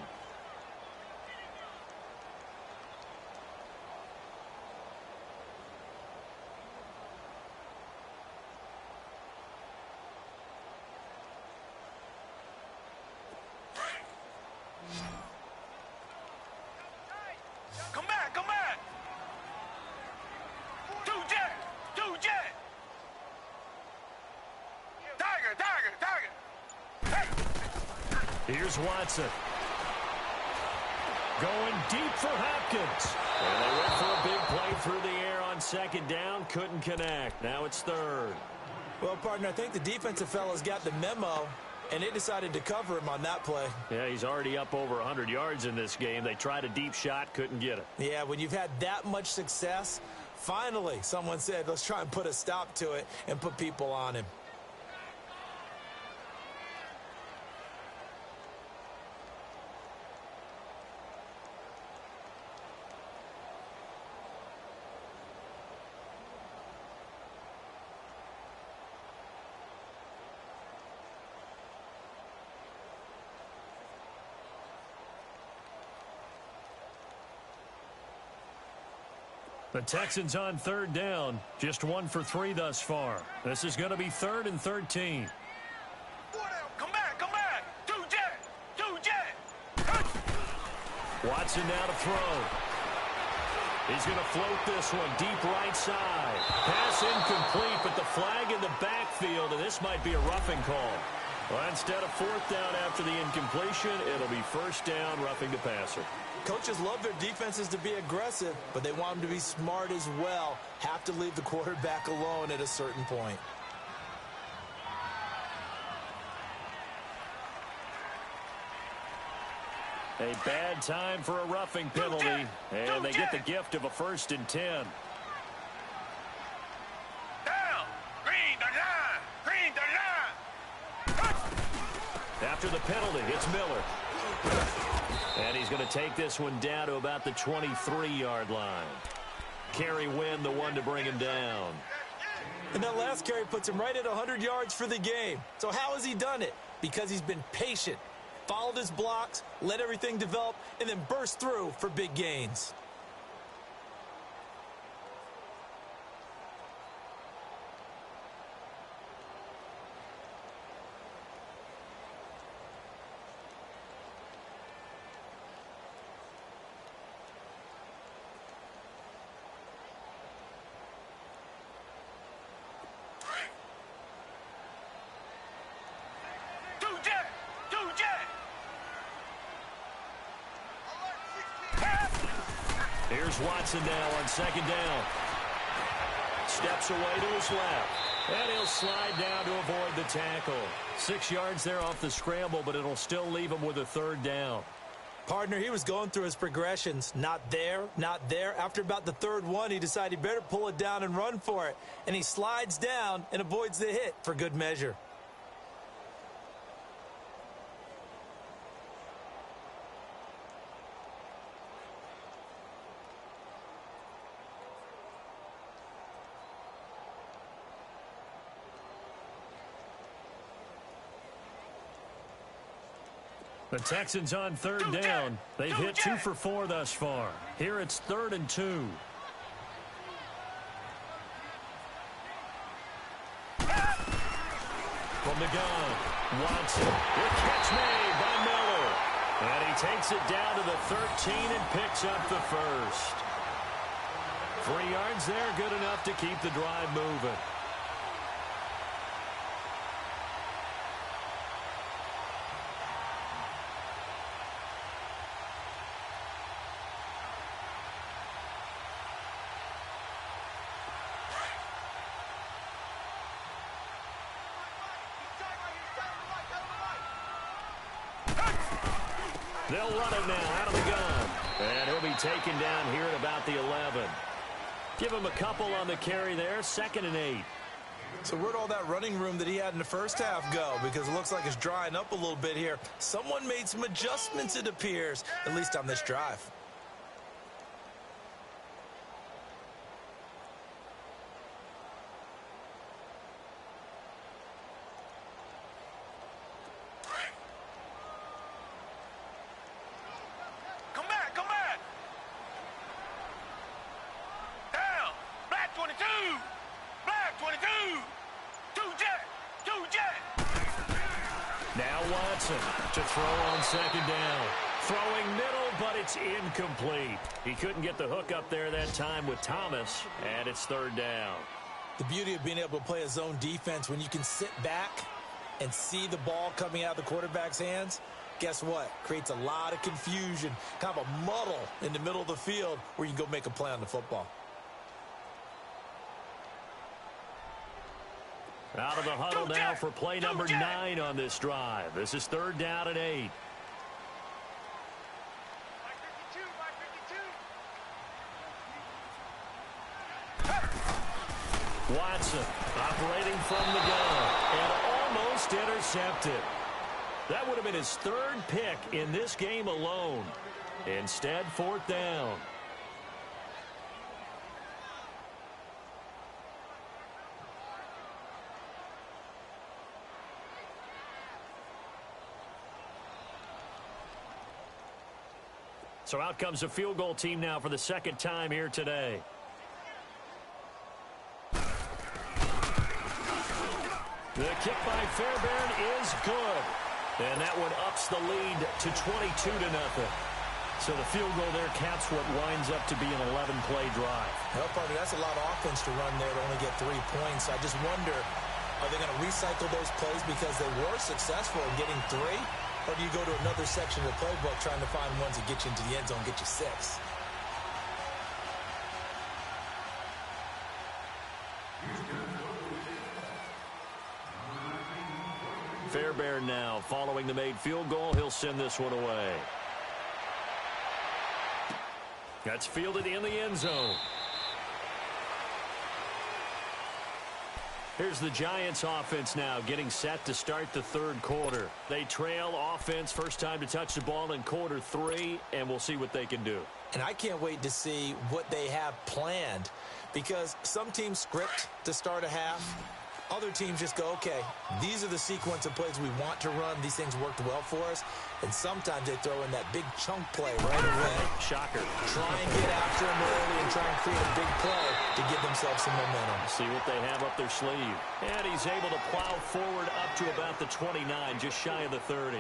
Here's Watson. Going deep for Hopkins. And they went for a big play through the air on 2nd down. Couldn't connect. Now it's 3rd. Well, partner, I think the defensive fellas got the memo, and they decided to cover him on that play. Yeah, he's already up over 100 yards in this game. They tried a deep shot, couldn't get it. Yeah, when you've had that much success, finally someone said, let's try and put a stop to it and put people on him. The Texans on 3rd down. Just 1 for 3 thus far. This is going to be 3rd and 13. Come back. 2 jet. Watson now to throw. He's going to float this one deep right side. Pass incomplete, but the flag in the backfield, and this might be a roughing call. Well, instead of 4th down after the incompletion, it'll be 1st down, roughing the passer. Coaches love their defenses to be aggressive, but they want them to be smart as well. Have to leave the quarterback alone at a certain point. A bad time for a roughing penalty, and they get the gift of a 1st and 10. Down. Green the line. After the penalty, it's Miller. And he's going to take this one down to about the 23-yard line. Carry Wynn, the one to bring him down. And that last carry puts him right at 100 yards for the game. So how has he done it? Because he's been patient, followed his blocks, let everything develop, and then burst through for big gains. Here's Watson now on 2nd down. Steps away to his left. And he'll slide down to avoid the tackle. 6 yards there off the scramble, but it'll still leave him with a 3rd down. Partner, he was going through his progressions. Not there, not there. After about the third one, he decided he better pull it down and run for it. And he slides down and avoids the hit for good measure. The Texans on third down. They've hit 2 for 4 thus far. Here it's 3rd and 2. From the gun, Watson. The catch made by Miller. And he takes it down to the 13 and picks up the first. 3 yards there, good enough to keep the drive moving. They'll run it now out of the gun. And he'll be taken down here at about the 11. Give him a couple on the carry there. 2nd and 8. So where'd all that running room that he had in the first half go? Because it looks like it's drying up a little bit here. Someone made some adjustments, it appears, at least on this drive. To throw on 2nd down. Throwing middle, but it's incomplete. He couldn't get the hook up there that time with Thomas, and it's 3rd down. The beauty of being able to play a zone defense when you can sit back and see the ball coming out of the quarterback's hands, guess what? Creates a lot of confusion, kind of a muddle in the middle of the field where you can go make a play on the football. Out of the huddle now for play number 9 on this drive. This is 3rd down and 8. Watson operating from the gun and almost intercepted. That would have been his 3rd pick in this game alone. Instead, 4th down. So out comes a field goal team now for the 2nd time here today. The kick by Fairbairn is good. And that one ups the lead to 22-0. So the field goal there caps what winds up to be an 11-play drive. Well, partner, that's a lot of offense to run there to only get 3 points. I just wonder, are they going to recycle those plays because they were successful in getting 3? Or do you go to another section of the playbook trying to find ones that get you into the end zone, get you 6? Fairbairn now following the made field goal. He'll send this one away. That's fielded in the end zone. Here's the Giants offense now getting set to start the 3rd quarter. They trail offense, first time to touch the ball in quarter 3, and we'll see what they can do. And I can't wait to see what they have planned, because some teams script to start a half. Other teams just go, okay, these are the sequence of plays we want to run. These things worked well for us. And sometimes they throw in that big chunk play right away. Shocker. Try and get after them early and try and create a big play to give themselves some momentum. See what they have up their sleeve. And he's able to plow forward up to about the 29, just shy of the 30.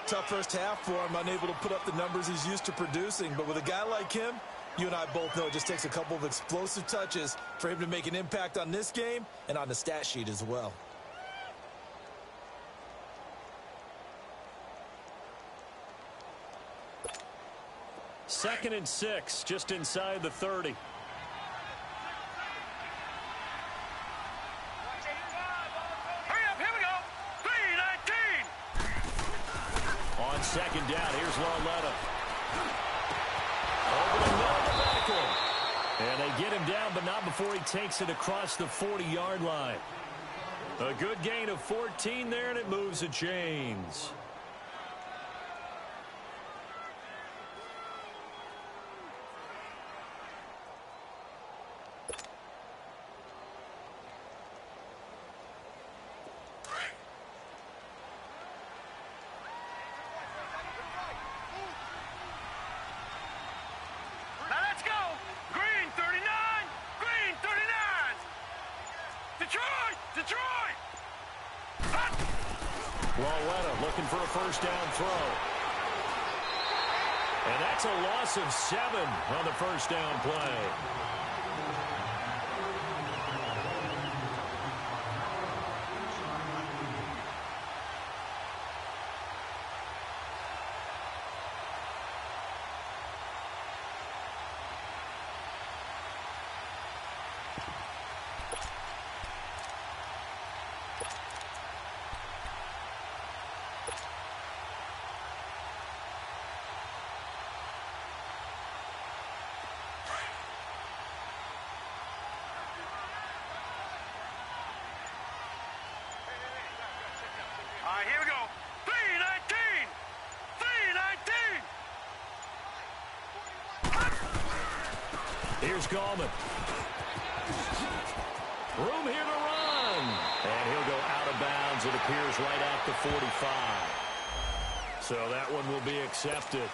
Tough first half for him, unable to put up the numbers he's used to producing. But with a guy like him, you and I both know it just takes a couple of explosive touches for him to make an impact on this game and on the stat sheet as well. Second and 6, just inside the 30. Hurry up, here we go. 3-19. On 2nd down. Here's Lauletta. Over the middle of the backfield. And they get him down, but not before he takes it across the 40-yard line. A good gain of 14 there, and it moves the chains. Lauletta looking for a first down throw. And that's a loss of 7 on the first down play. All right, here we go. 319! 319! Here's Gallman. Room here to run. And he'll go out of bounds. It appears right at the 45. So that one will be accepted.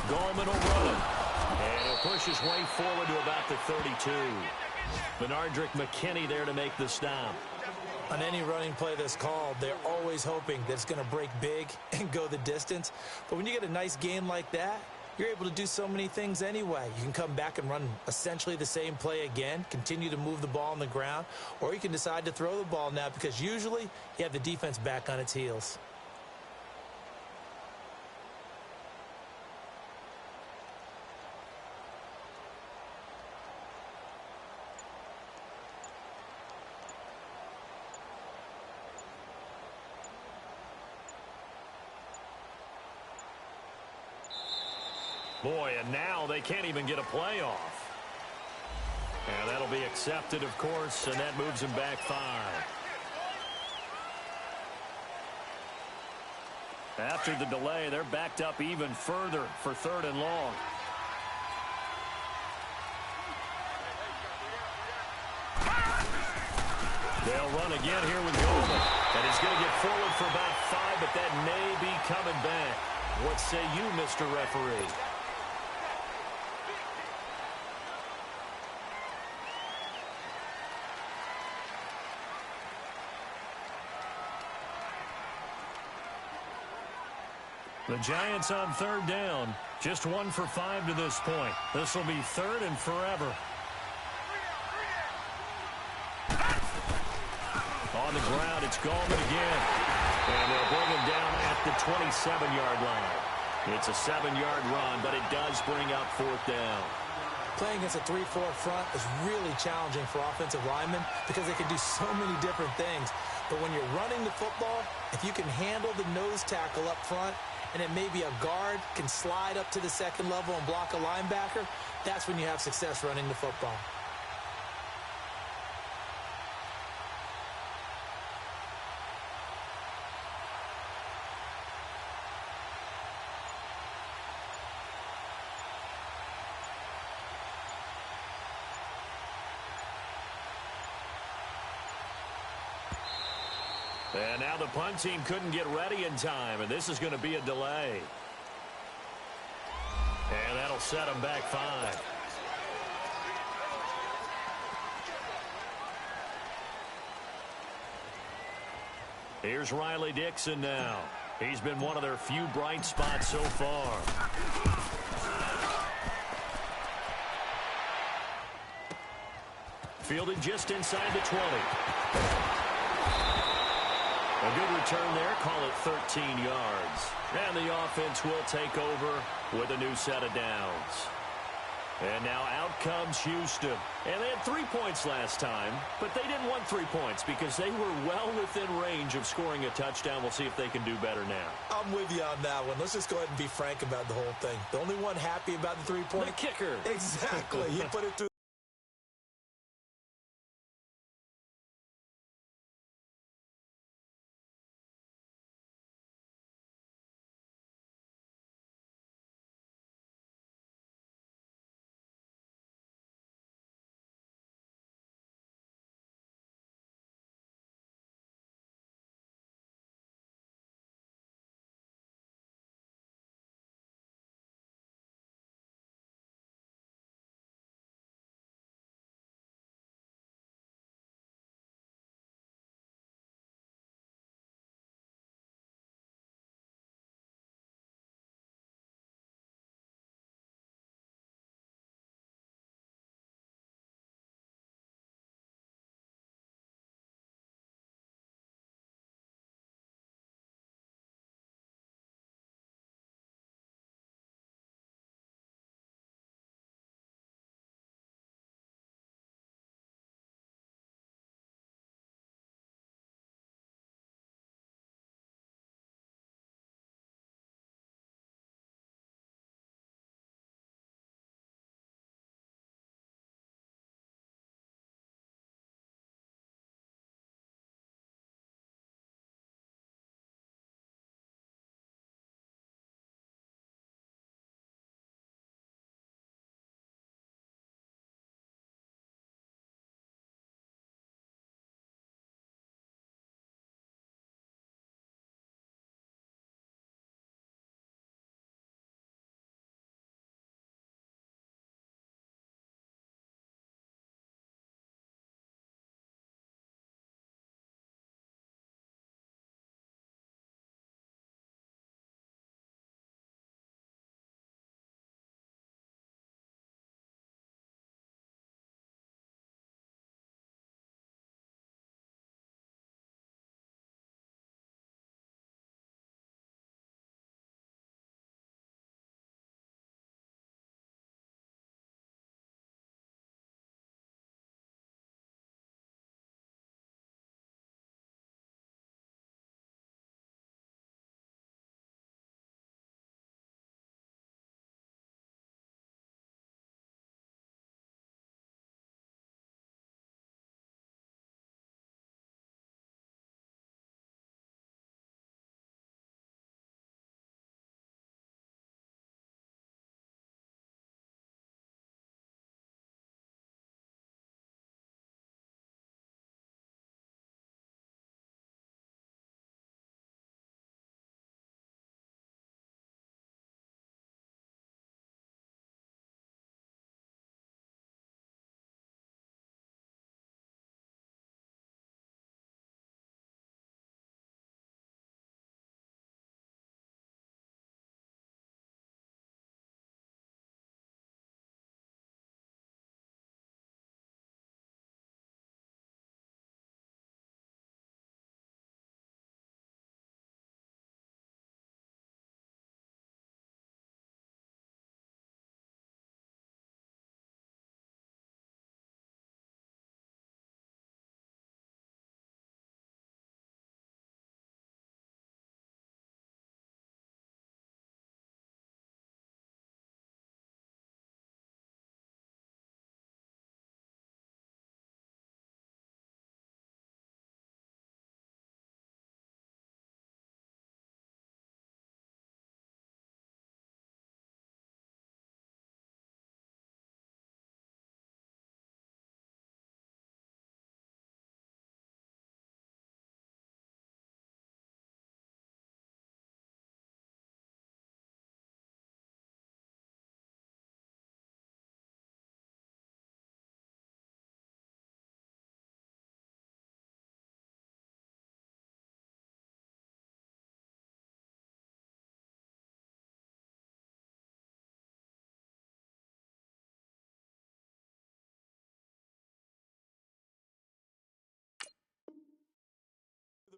Gallman will run it. And he'll push his way forward to about the 32. Benardrick McKinney there to make the stop. On any running play that's called, they're always hoping that it's going to break big and go the distance. But when you get a nice gain like that, you're able to do so many things anyway. You can come back and run essentially the same play again, continue to move the ball on the ground, or you can decide to throw the ball now because usually you have the defense back on its heels. Boy, and now they can't even get a play off. And that'll be accepted, of course, and that moves him back 5. After the delay, they're backed up even further for 3rd and long. They'll run again here with Gallman. And he's going to get forward for about 5, but that may be coming back. What say you, Mr. Referee? The Giants on 3rd down. Just 1 for 5 to this point. This will be 3rd and forever. On the ground, it's Gallman again. And they'll bring him down at the 27-yard line. It's a 7-yard run, but it does bring up 4th down. Playing against a 3-4 front is really challenging for offensive linemen because they can do so many different things. But when you're running the football, if you can handle the nose tackle up front, and it may be a guard can slide up to the 2nd level and block a linebacker, that's when you have success running the football. And now the punt team couldn't get ready in time, and this is going to be a delay. And that'll set them back 5. Here's Riley Dixon now. He's been one of their few bright spots so far. Fielded just inside the 20. A good return there. Call it 13 yards. And the offense will take over with a new set of downs. And now out comes Houston. And they had 3 points last time, but they didn't want 3 points because they were well within range of scoring a touchdown. We'll see if they can do better now. I'm with you on that one. Let's just go ahead and be frank about the whole thing. The only one happy about the three-point? The kicker. Exactly. He put it through.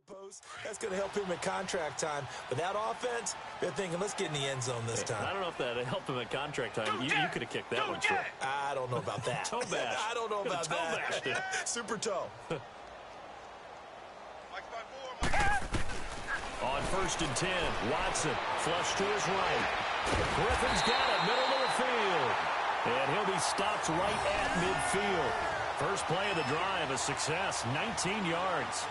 post. That's going to help him in contract time. But that offense, they're thinking, let's get in the end zone this time. I don't know if that helped him at contract time. You could have kicked that one short. I don't know about that. Toe bash. I don't know about toe that. Bashed it. Super toe. On 1st and 10, Watson flush to his right. Griffin's got it, middle of the field. And he'll be stopped right at midfield. First play of the drive, a success, 19 yards.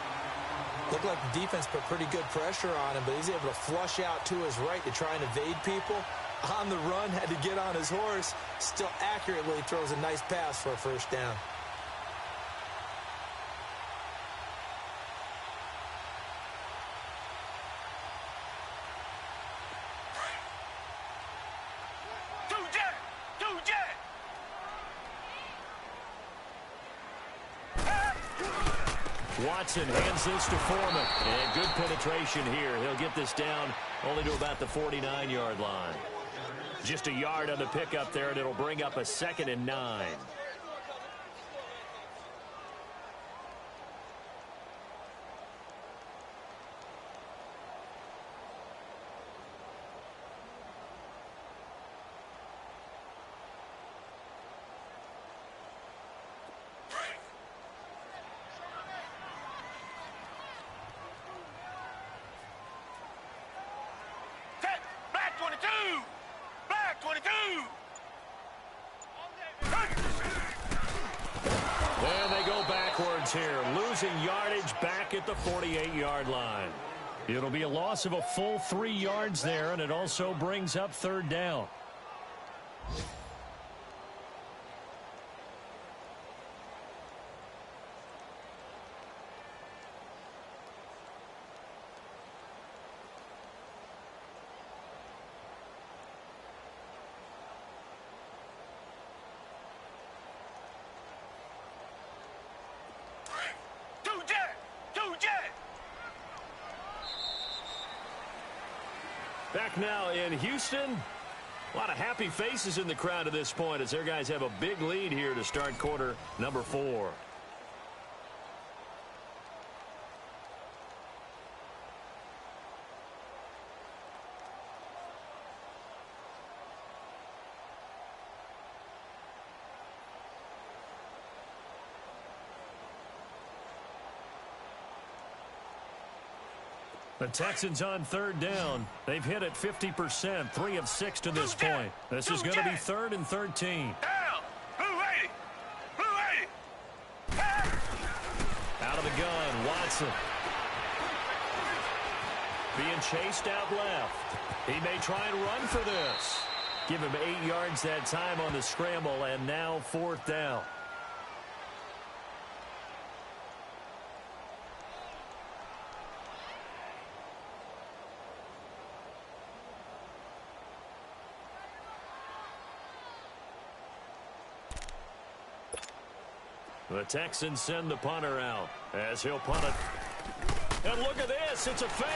Looked like the defense put pretty good pressure on him, but he's able to flush out to his right to try and evade people. On the run, had to get on his horse. Still accurately throws a nice pass for a first down. Watson hands this to Foreman. And good penetration here. He'll get this down only to about the 49-yard line. Just a yard on the pickup there, and it'll bring up a 2nd and 9. And they go backwards here, losing yardage back at the 48-yard line. It'll be a loss of a full 3 yards there, and it also brings up 3rd down. Back now in Houston. A lot of happy faces in the crowd at this point as their guys have a big lead here to start quarter number 4. The Texans on 3rd down. They've hit it 50%, 3 of 6 to this point. This is going to be 3rd and 13. Out of the gun, Watson. Being chased out left. He may try and run for this. Give him 8 yards that time on the scramble, and now 4th down. The Texans send the punter out as he'll punt it. And look at this. It's a fake.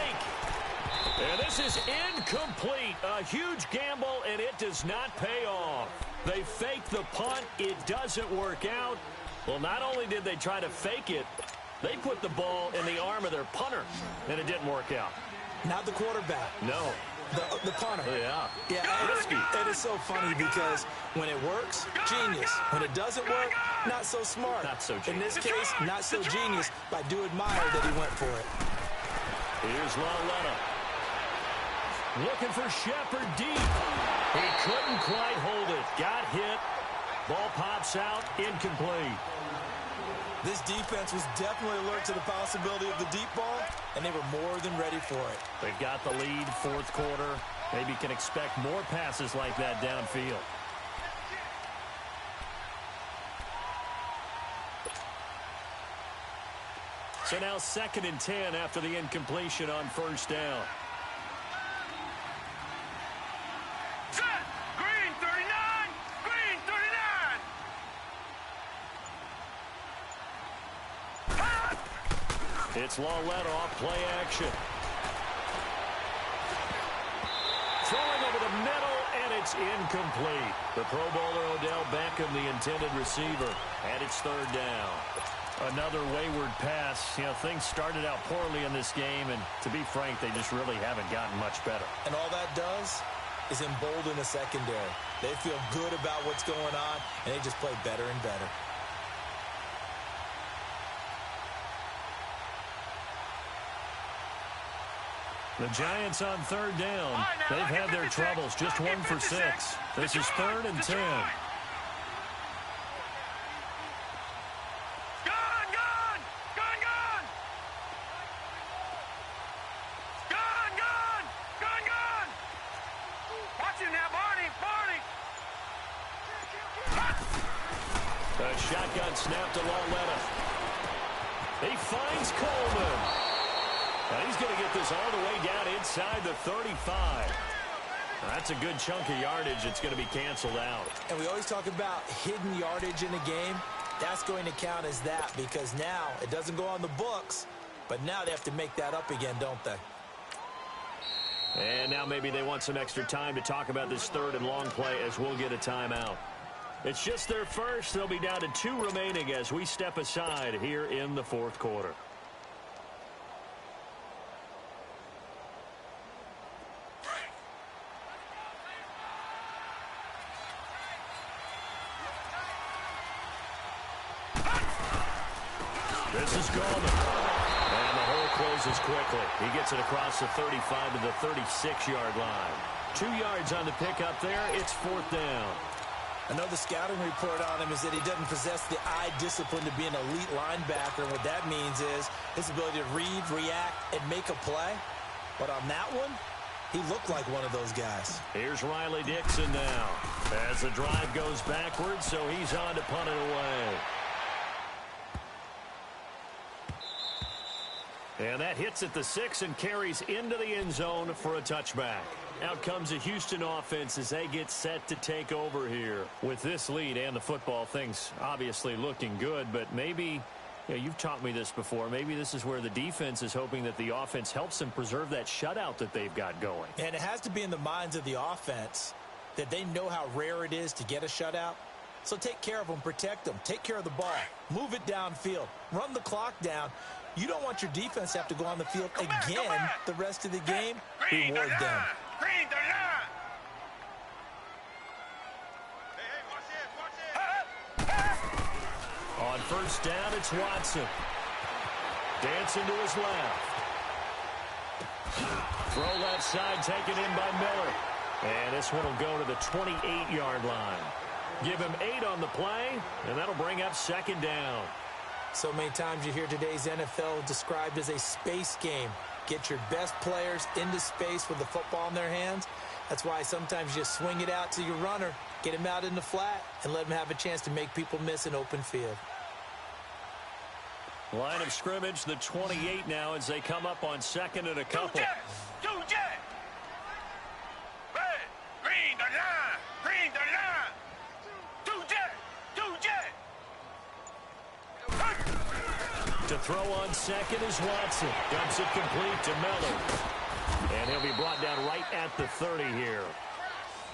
And this is incomplete. A huge gamble, and it does not pay off. They fake the punt. It doesn't work out. Well, not only did they try to fake it, they put the ball in the arm of their punter, and it didn't work out. Not the quarterback. No. The punter. Yeah. Risky. It is so funny because when it works, genius. When it doesn't work, not so smart. Not so genius. In this case, not so genius, but I do admire that he went for it. Here's Lauletta. Looking for Shepard deep. He couldn't quite hold it. Got hit. Ball pops out. Incomplete. This defense was definitely alert to the possibility of the deep ball, and they were more than ready for it. They've got the lead, 4th quarter. Maybe can expect more passes like that downfield. So now 2nd and 10 after the incompletion on 1st down. Green 39! Green 39! It's Lauletta off play action. Throwing over the middle, and it's incomplete. The Pro Bowler Odell Beckham, the intended receiver, and it's 3rd down. Another wayward pass. You know, things started out poorly in this game, and to be frank, they just really haven't gotten much better. And all that does is embolden the secondary. They feel good about what's going on, and they just play better and better. The Giants on third down. They've had their troubles. Just 1 for 6. This is 3rd and 10. A shotgun snap to Lauletta. He finds Coleman. Now he's going to get this all the way down inside the 35. That's a good chunk of yardage. It's going to be canceled out. And we always talk about hidden yardage in a game. That's going to count as that because now it doesn't go on the books, but now they have to make that up again, don't they? And now maybe they want some extra time to talk about this 3rd and long play as we'll get a timeout. It's just their first. They'll be down to 2 remaining as we step aside here in the 4th quarter. This is Gallman. And the hole closes quickly. He gets it across the 35 to the 36-yard line. 2 yards on the pickup there. It's 4th down. I know the scouting report on him is that he doesn't possess the eye discipline to be an elite linebacker. And what that means is his ability to read, react, and make a play. But on that one, he looked like one of those guys. Here's Riley Dixon now as the drive goes backwards, so he's on to punt it away. And that hits at the 6 and carries into the end zone for a touchback. Out comes the Houston offense as they get set to take over here. With this lead and the football, things obviously looking good, but maybe, you know, you've taught me this before, maybe this is where the defense is hoping that the offense helps them preserve that shutout that they've got going. And it has to be in the minds of the offense that they know how rare it is to get a shutout. So take care of them, protect them, take care of the ball, move it downfield, run the clock down. You don't want your defense to have to go on the field again the rest of the game. Reward them. Green the line. Hey, watch it. On first down, it's Watson. Dancing to his left. Throw left side, taken in by Miller. And this one will go to the 28-yard line. Give him 8 on the play, and that'll bring up 2nd down. So many times you hear today's NFL described as a space game. Get your best players into space with the football in their hands. That's why sometimes you swing it out to your runner, get him out in the flat, and let him have a chance to make people miss an open field. Line of scrimmage, the 28 now as they come up on 2nd and a couple. Two jet. Red, green the line. Green the line. Two jet. To throw on 2nd is Watson. Dumps it complete to Miller. And he'll be brought down right at the 30 here.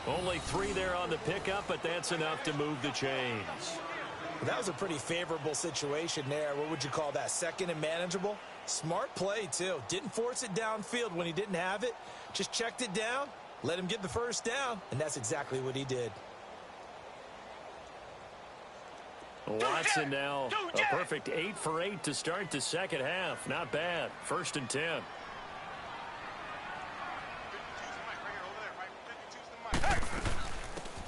Only 3 there on the pickup, but that's enough to move the chains. That was a pretty favorable situation there. What would you call that? 2nd and manageable? Smart play, too. Didn't force it downfield when he didn't have it. Just checked it down, let him get the first down, and that's exactly what he did. Watson now, a perfect 8 for 8 to start the second half. Not bad. 1st and 10.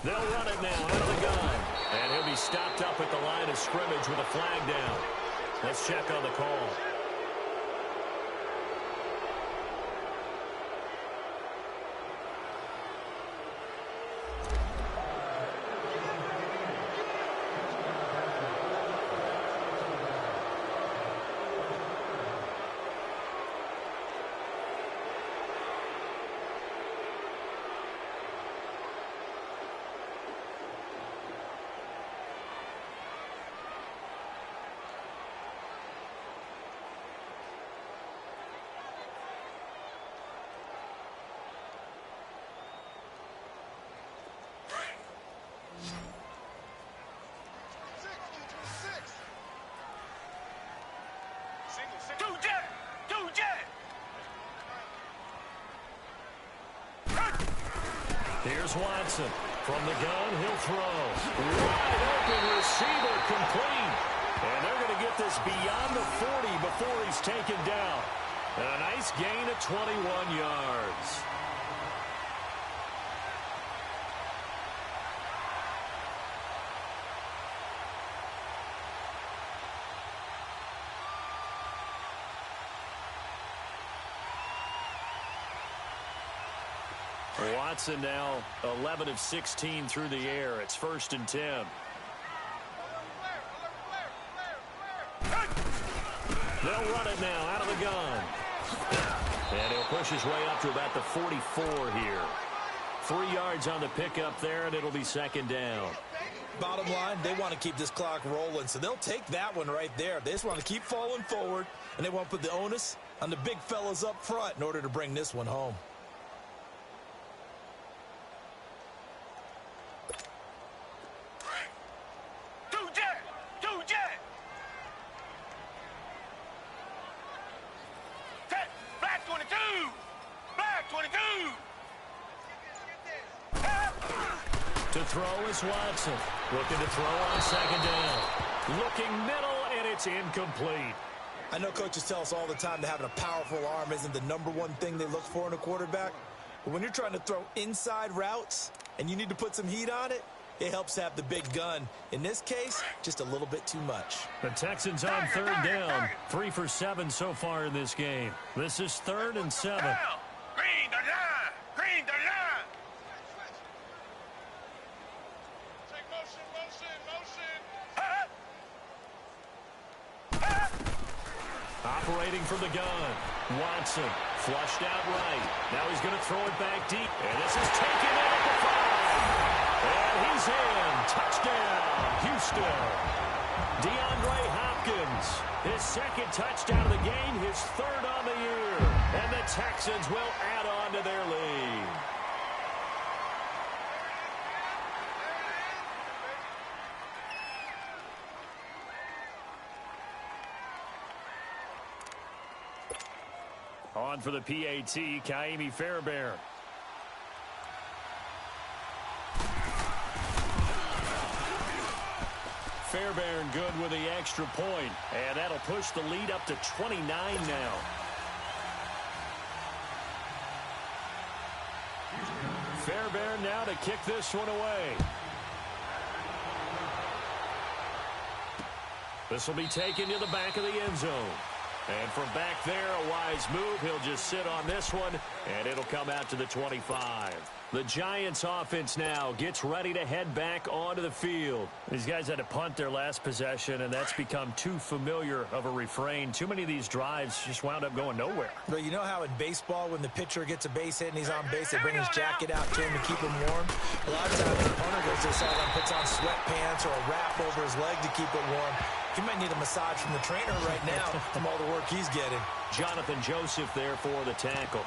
They'll run it now out of the gun. And he'll be stopped up at the line of scrimmage with a flag down. Let's check on the call. Here's Watson. From the gun, he'll throw. Wide open receiver, complete. And they're going to get this beyond the 40 before he's taken down. And a nice gain of 21 yards. Watson now 11 of 16 through the air. It's 1st and 10. They'll run it now out of the gun. And he'll push his way up to about the 44 here. 3 yards on the pickup there, and it'll be 2nd down. Bottom line, they want to keep this clock rolling, so they'll take that one right there. They just want to keep falling forward, and they want to put the onus on the big fellas up front in order to bring this one home. To throw is Watson. Looking to throw on 2nd down. Looking middle, and it's incomplete. I know coaches tell us all the time that having a powerful arm isn't the #1 thing they look for in a quarterback. But when you're trying to throw inside routes and you need to put some heat on it, it helps to have the big gun. In this case, just a little bit too much. The Texans on 3rd down. 3 for 7 so far in this game. This is 3rd and 7. Green the line! Green the line! Take motion, motion, motion! Operating from the gun. Watson flushed out right. Now he's going to throw it back deep. And this is taken in at the 5. And he's in. Touchdown, Houston. DeAndre Hopkins, his 2nd touchdown of the game, his 3rd on the year. And the Texans will add on to their lead. On for the PAT, Kaimi Fairbairn. Fairbairn good with the extra point, and that'll push the lead up to 29 now. Fairbairn now to kick this one away. This will be taken to the back of the end zone. And from back there, a wise move. He'll just sit on this one, and it'll come out to the 25. The Giants offense now gets ready to head back onto the field. These guys had to punt their last possession, and that's become too familiar of a refrain. Too many of these drives just wound up going nowhere. But you know how in baseball, when the pitcher gets a base hit and he's on base, they bring his jacket out to him to keep him warm? A lot of times the punter goes to the sideline, puts on sweatpants or a wrap over his leg to keep it warm. He might need a massage from the trainer right now from all the work he's getting. Jonathan Joseph there for the tackle.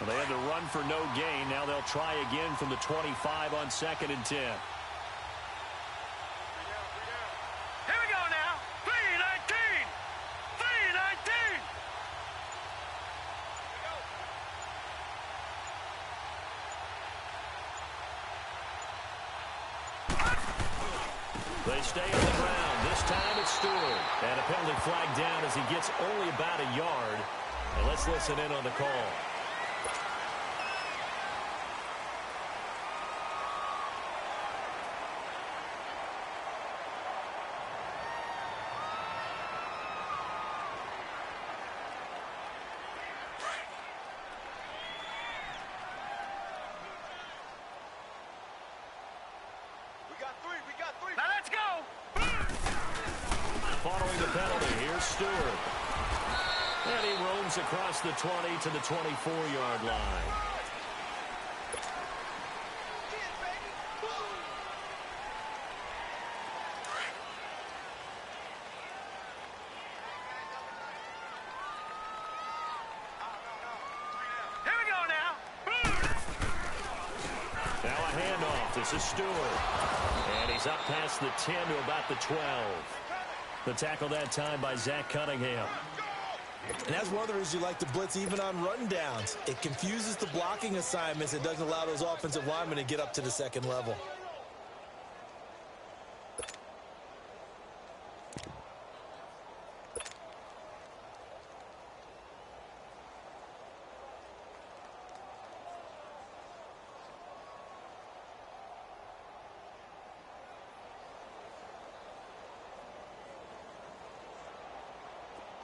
Well, they had to run for no gain. Now they'll try again from the 25 on 2nd and 10. Here we go now. 3-19! 3-19! They stay on the ground. This time it's Stewart. And a penalty flag down as he gets only about a yard. And let's listen in on the call. Now let's go! Following the penalty, here's Stewart. And he roams across the 20 to the 24-yard line. handoff. This is Stewart. And he's up past the 10 to about the 12. The tackle that time by Zach Cunningham. And that's one of the reasons you like to blitz even on run downs. It confuses the blocking assignments. It doesn't allow those offensive linemen to get up to the second level.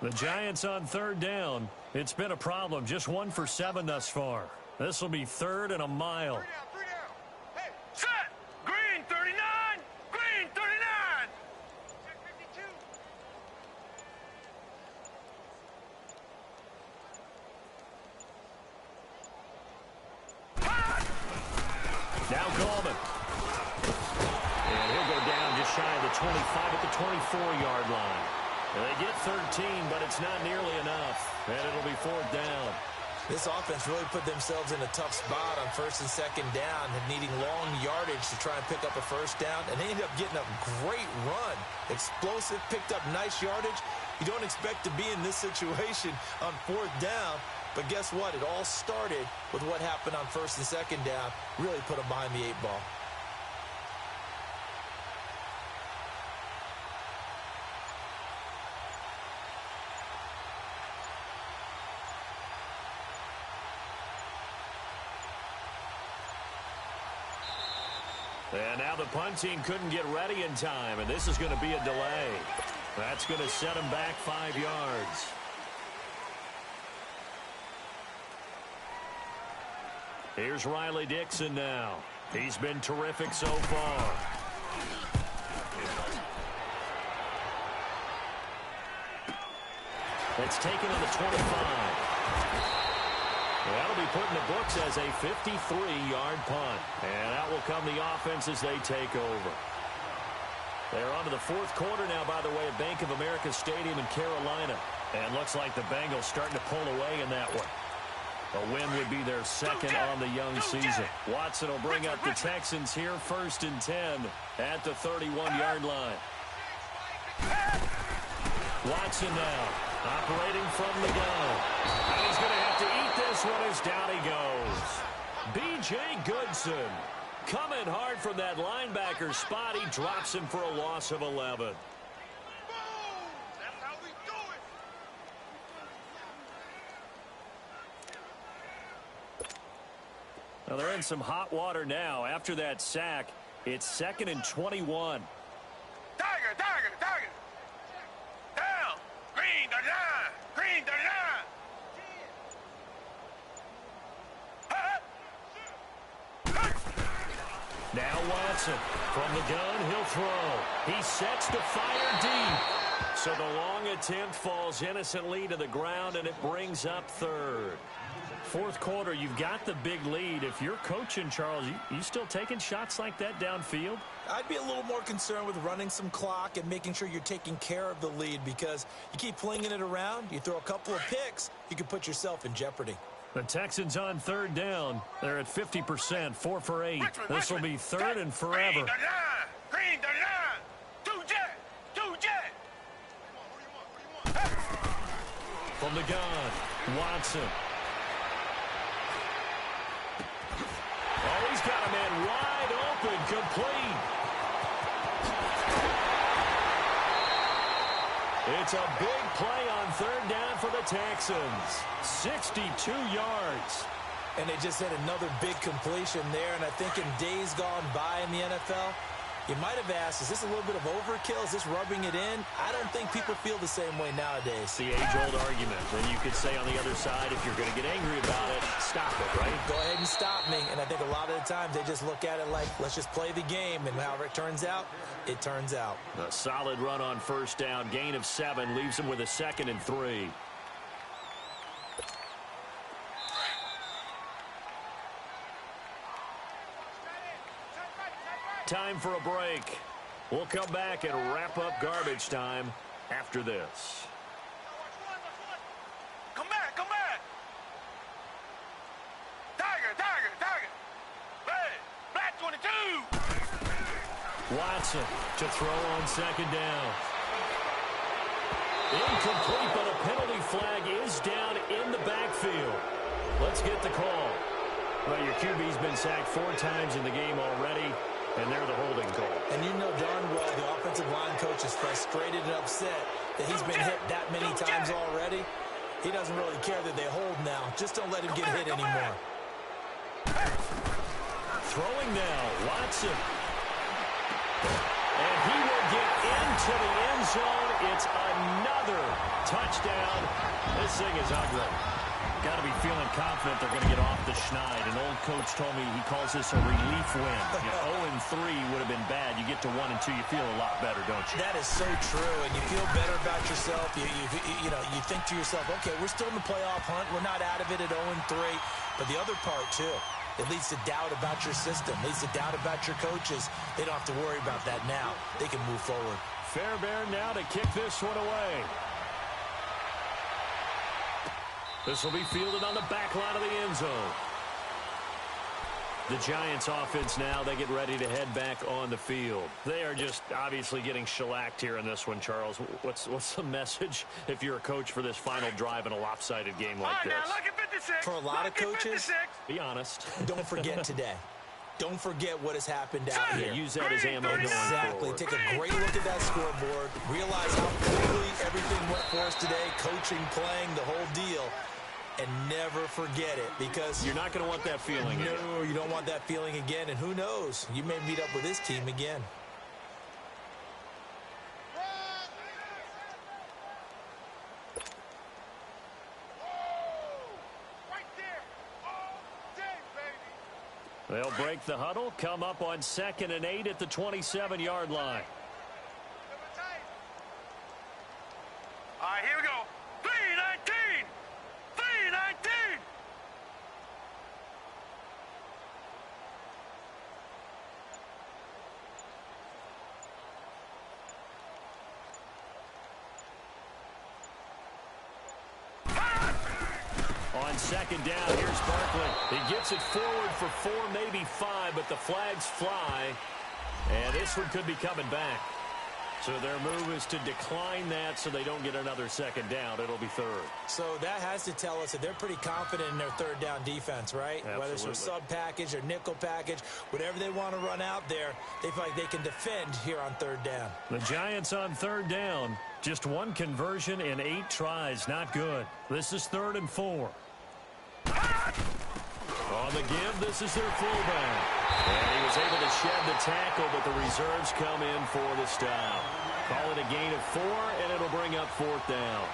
The Giants on third down. It's been a problem. Just 1 for 7 thus far. This will be 3rd and a mile. 3 down. Hey, set! Green 39! Green 39! Check 52. Now Gallman. And he'll go down just shy of the 25 at the 24-yard line. And they get 13, but it's not nearly enough. And it'll be 4th down. This offense really put themselves in a tough spot on 1st and 2nd down, needing long yardage to try and pick up a 1st down. And they ended up getting a great run. Explosive, picked up nice yardage. You don't expect to be in this situation on 4th down. But guess what? It all started with what happened on 1st and 2nd down. Really put them behind the 8 ball. And now the punt team couldn't get ready in time, and this is going to be a delay. That's going to set them back 5 yards. Here's Riley Dixon now. He's been terrific so far. It's taken on the 25. That'll be put in the books as a 53-yard punt. And out will come the offense as they take over. They're on to the 4th quarter now, by the way, at Bank of America Stadium in Carolina. And looks like the Bengals starting to pull away in that one. A win would be their 2nd on the young season. Watson will bring up the Texans here, 1st and 10 at the 31-yard line. Watson now, operating from the gun. And he's going to have to eat this one as down he goes. B.J. Goodson coming hard from that linebacker spot. He drops him for a loss of 11. Boom! That's how we do it. Now they're in some hot water now. After that sack, it's 2nd and 21. Tiger! Down! Green 39! Green 39! Now Watson from the gun, he'll throw. He sets to fire deep. So the long attempt falls innocently to the ground, and it brings up 3rd. 4th quarter, you've got the big lead. If you're coaching, Charles, you still taking shots like that downfield? I'd be a little more concerned with running some clock and making sure you're taking care of the lead, because you keep flinging it around, you throw a couple of picks, you can put yourself in jeopardy. The Texans on 3rd down. They're at 50%, 4 for 8. This will be 3rd and forever. Green 39! Two jet! From the gun, Watson. Oh, he's got a man wide open, complete. It's a big play on 3rd down for the Texans. 62 yards. And they just had another big completion there. And I think in days gone by in the NFL, you might have asked, is this a little bit of overkill? Is this rubbing it in? I don't think people feel the same way nowadays. The age-old argument. And you could say on the other side, if you're going to get angry about it, stop it, right? Go ahead and stop me. And I think a lot of the times they just look at it like, let's just play the game. And however it turns out, it turns out. A solid run on 1st down. Gain of 7 leaves him with a 2nd and 3. Time for a break. We'll come back and wrap up garbage time after this. Come back! Tiger! Red! Black 22! Watson to throw on second down. Incomplete, but a penalty flag is down in the backfield. Let's get the call. Well, your QB's been sacked 4 times in the game already, and they're the holding call. And you know darn well the offensive line coach is frustrated and upset that he's been hit that many times already. He doesn't really care that they hold now. Just don't let him get hit anymore. Throwing now, Watson. And he will get into the end zone. It's another touchdown. This thing is ugly. Got to be feeling confident they're going to get off the schneid. An old coach told me he calls this a relief win. 0-3 would have been bad. You get to 1-2, you feel a lot better, don't you? That is so true, and you feel better about yourself. You think to yourself, okay, we're still in the playoff hunt. We're not out of it at 0-3. But the other part, too, it leads to doubt about your system. It leads to doubt about your coaches. They don't have to worry about that now. They can move forward. Fairbairn now to kick this one away. This will be fielded on the back line of the end zone. The Giants offense now, they get ready to head back on the field. They are just obviously getting shellacked here in this one, Charles. What's the message if you're a coach for this final drive in a lopsided game like this? Now, look at 56. For a lot of coaches, be honest. Don't forget today. Don't forget what has happened out here. Use that as ammo going Exactly. forward. Take a great look at that scoreboard. Realize how quickly everything went for us today. Coaching, playing, the whole deal. And never forget it, because you're not going to want that feeling again. No, you don't want that feeling again. And who knows? You may meet up with this team again. Right there. All day, baby. They'll break the huddle, come up on 2nd and 8 at the 27-yard line. All right, here we go. 3-19. 3-19. On 2nd down, here's Barkley. He gets it forward for 4, maybe 5, but the flags fly. And this one could be coming back. So their move is to decline that so they don't get another 2nd down. It'll be 3rd. So that has to tell us that they're pretty confident in their 3rd down defense, right? Absolutely. Whether it's a sub package or nickel package, whatever they want to run out there, they feel like they can defend here on 3rd down. The Giants on 3rd down. Just 1 conversion in 8 tries. Not good. This is 3rd and 4. On the give, this is their fullback. And he was able to shed the tackle, but the reserves come in for the stop. Call it a gain of 4, and it'll bring up 4th down.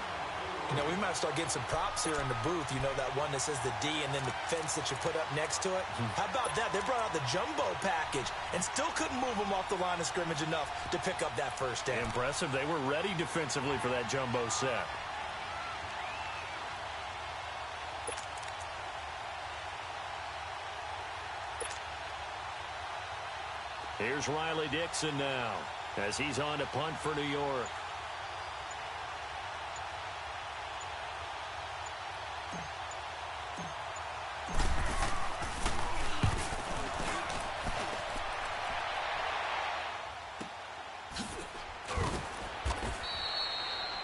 You know, we might start getting some props here in the booth. You know, that one that says the D and then the fence that you put up next to it? How about that? They brought out the jumbo package and still couldn't move them off the line of scrimmage enough to pick up that 1st down. Impressive. They were ready defensively for that jumbo set. Here's Riley Dixon now as he's on to punt for New York.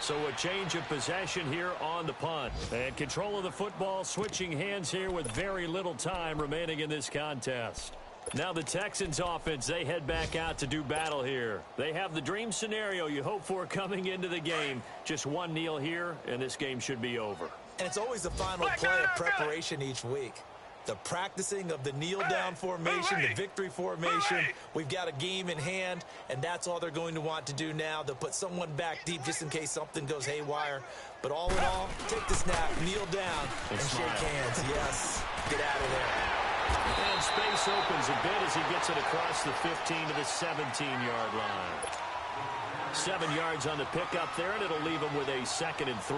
So a change of possession here on the punt. And control of the football switching hands here with very little time remaining in this contest. Now the Texans offense, they head back out to do battle here. They have the dream scenario you hope for coming into the game. Just 1 kneel here, and this game should be over. And it's always the final play of preparation each week. The practicing of the kneel-down formation, the victory formation. We've got a game in hand, and that's all they're going to want to do now. They'll put someone back deep just in case something goes haywire. But all in all, take the snap, kneel down, and shake hands. Yes, get out of there. And space opens a bit as he gets it across the 15 to the 17-yard line. 7 yards on the pickup there, and it'll leave him with a 2nd and 3.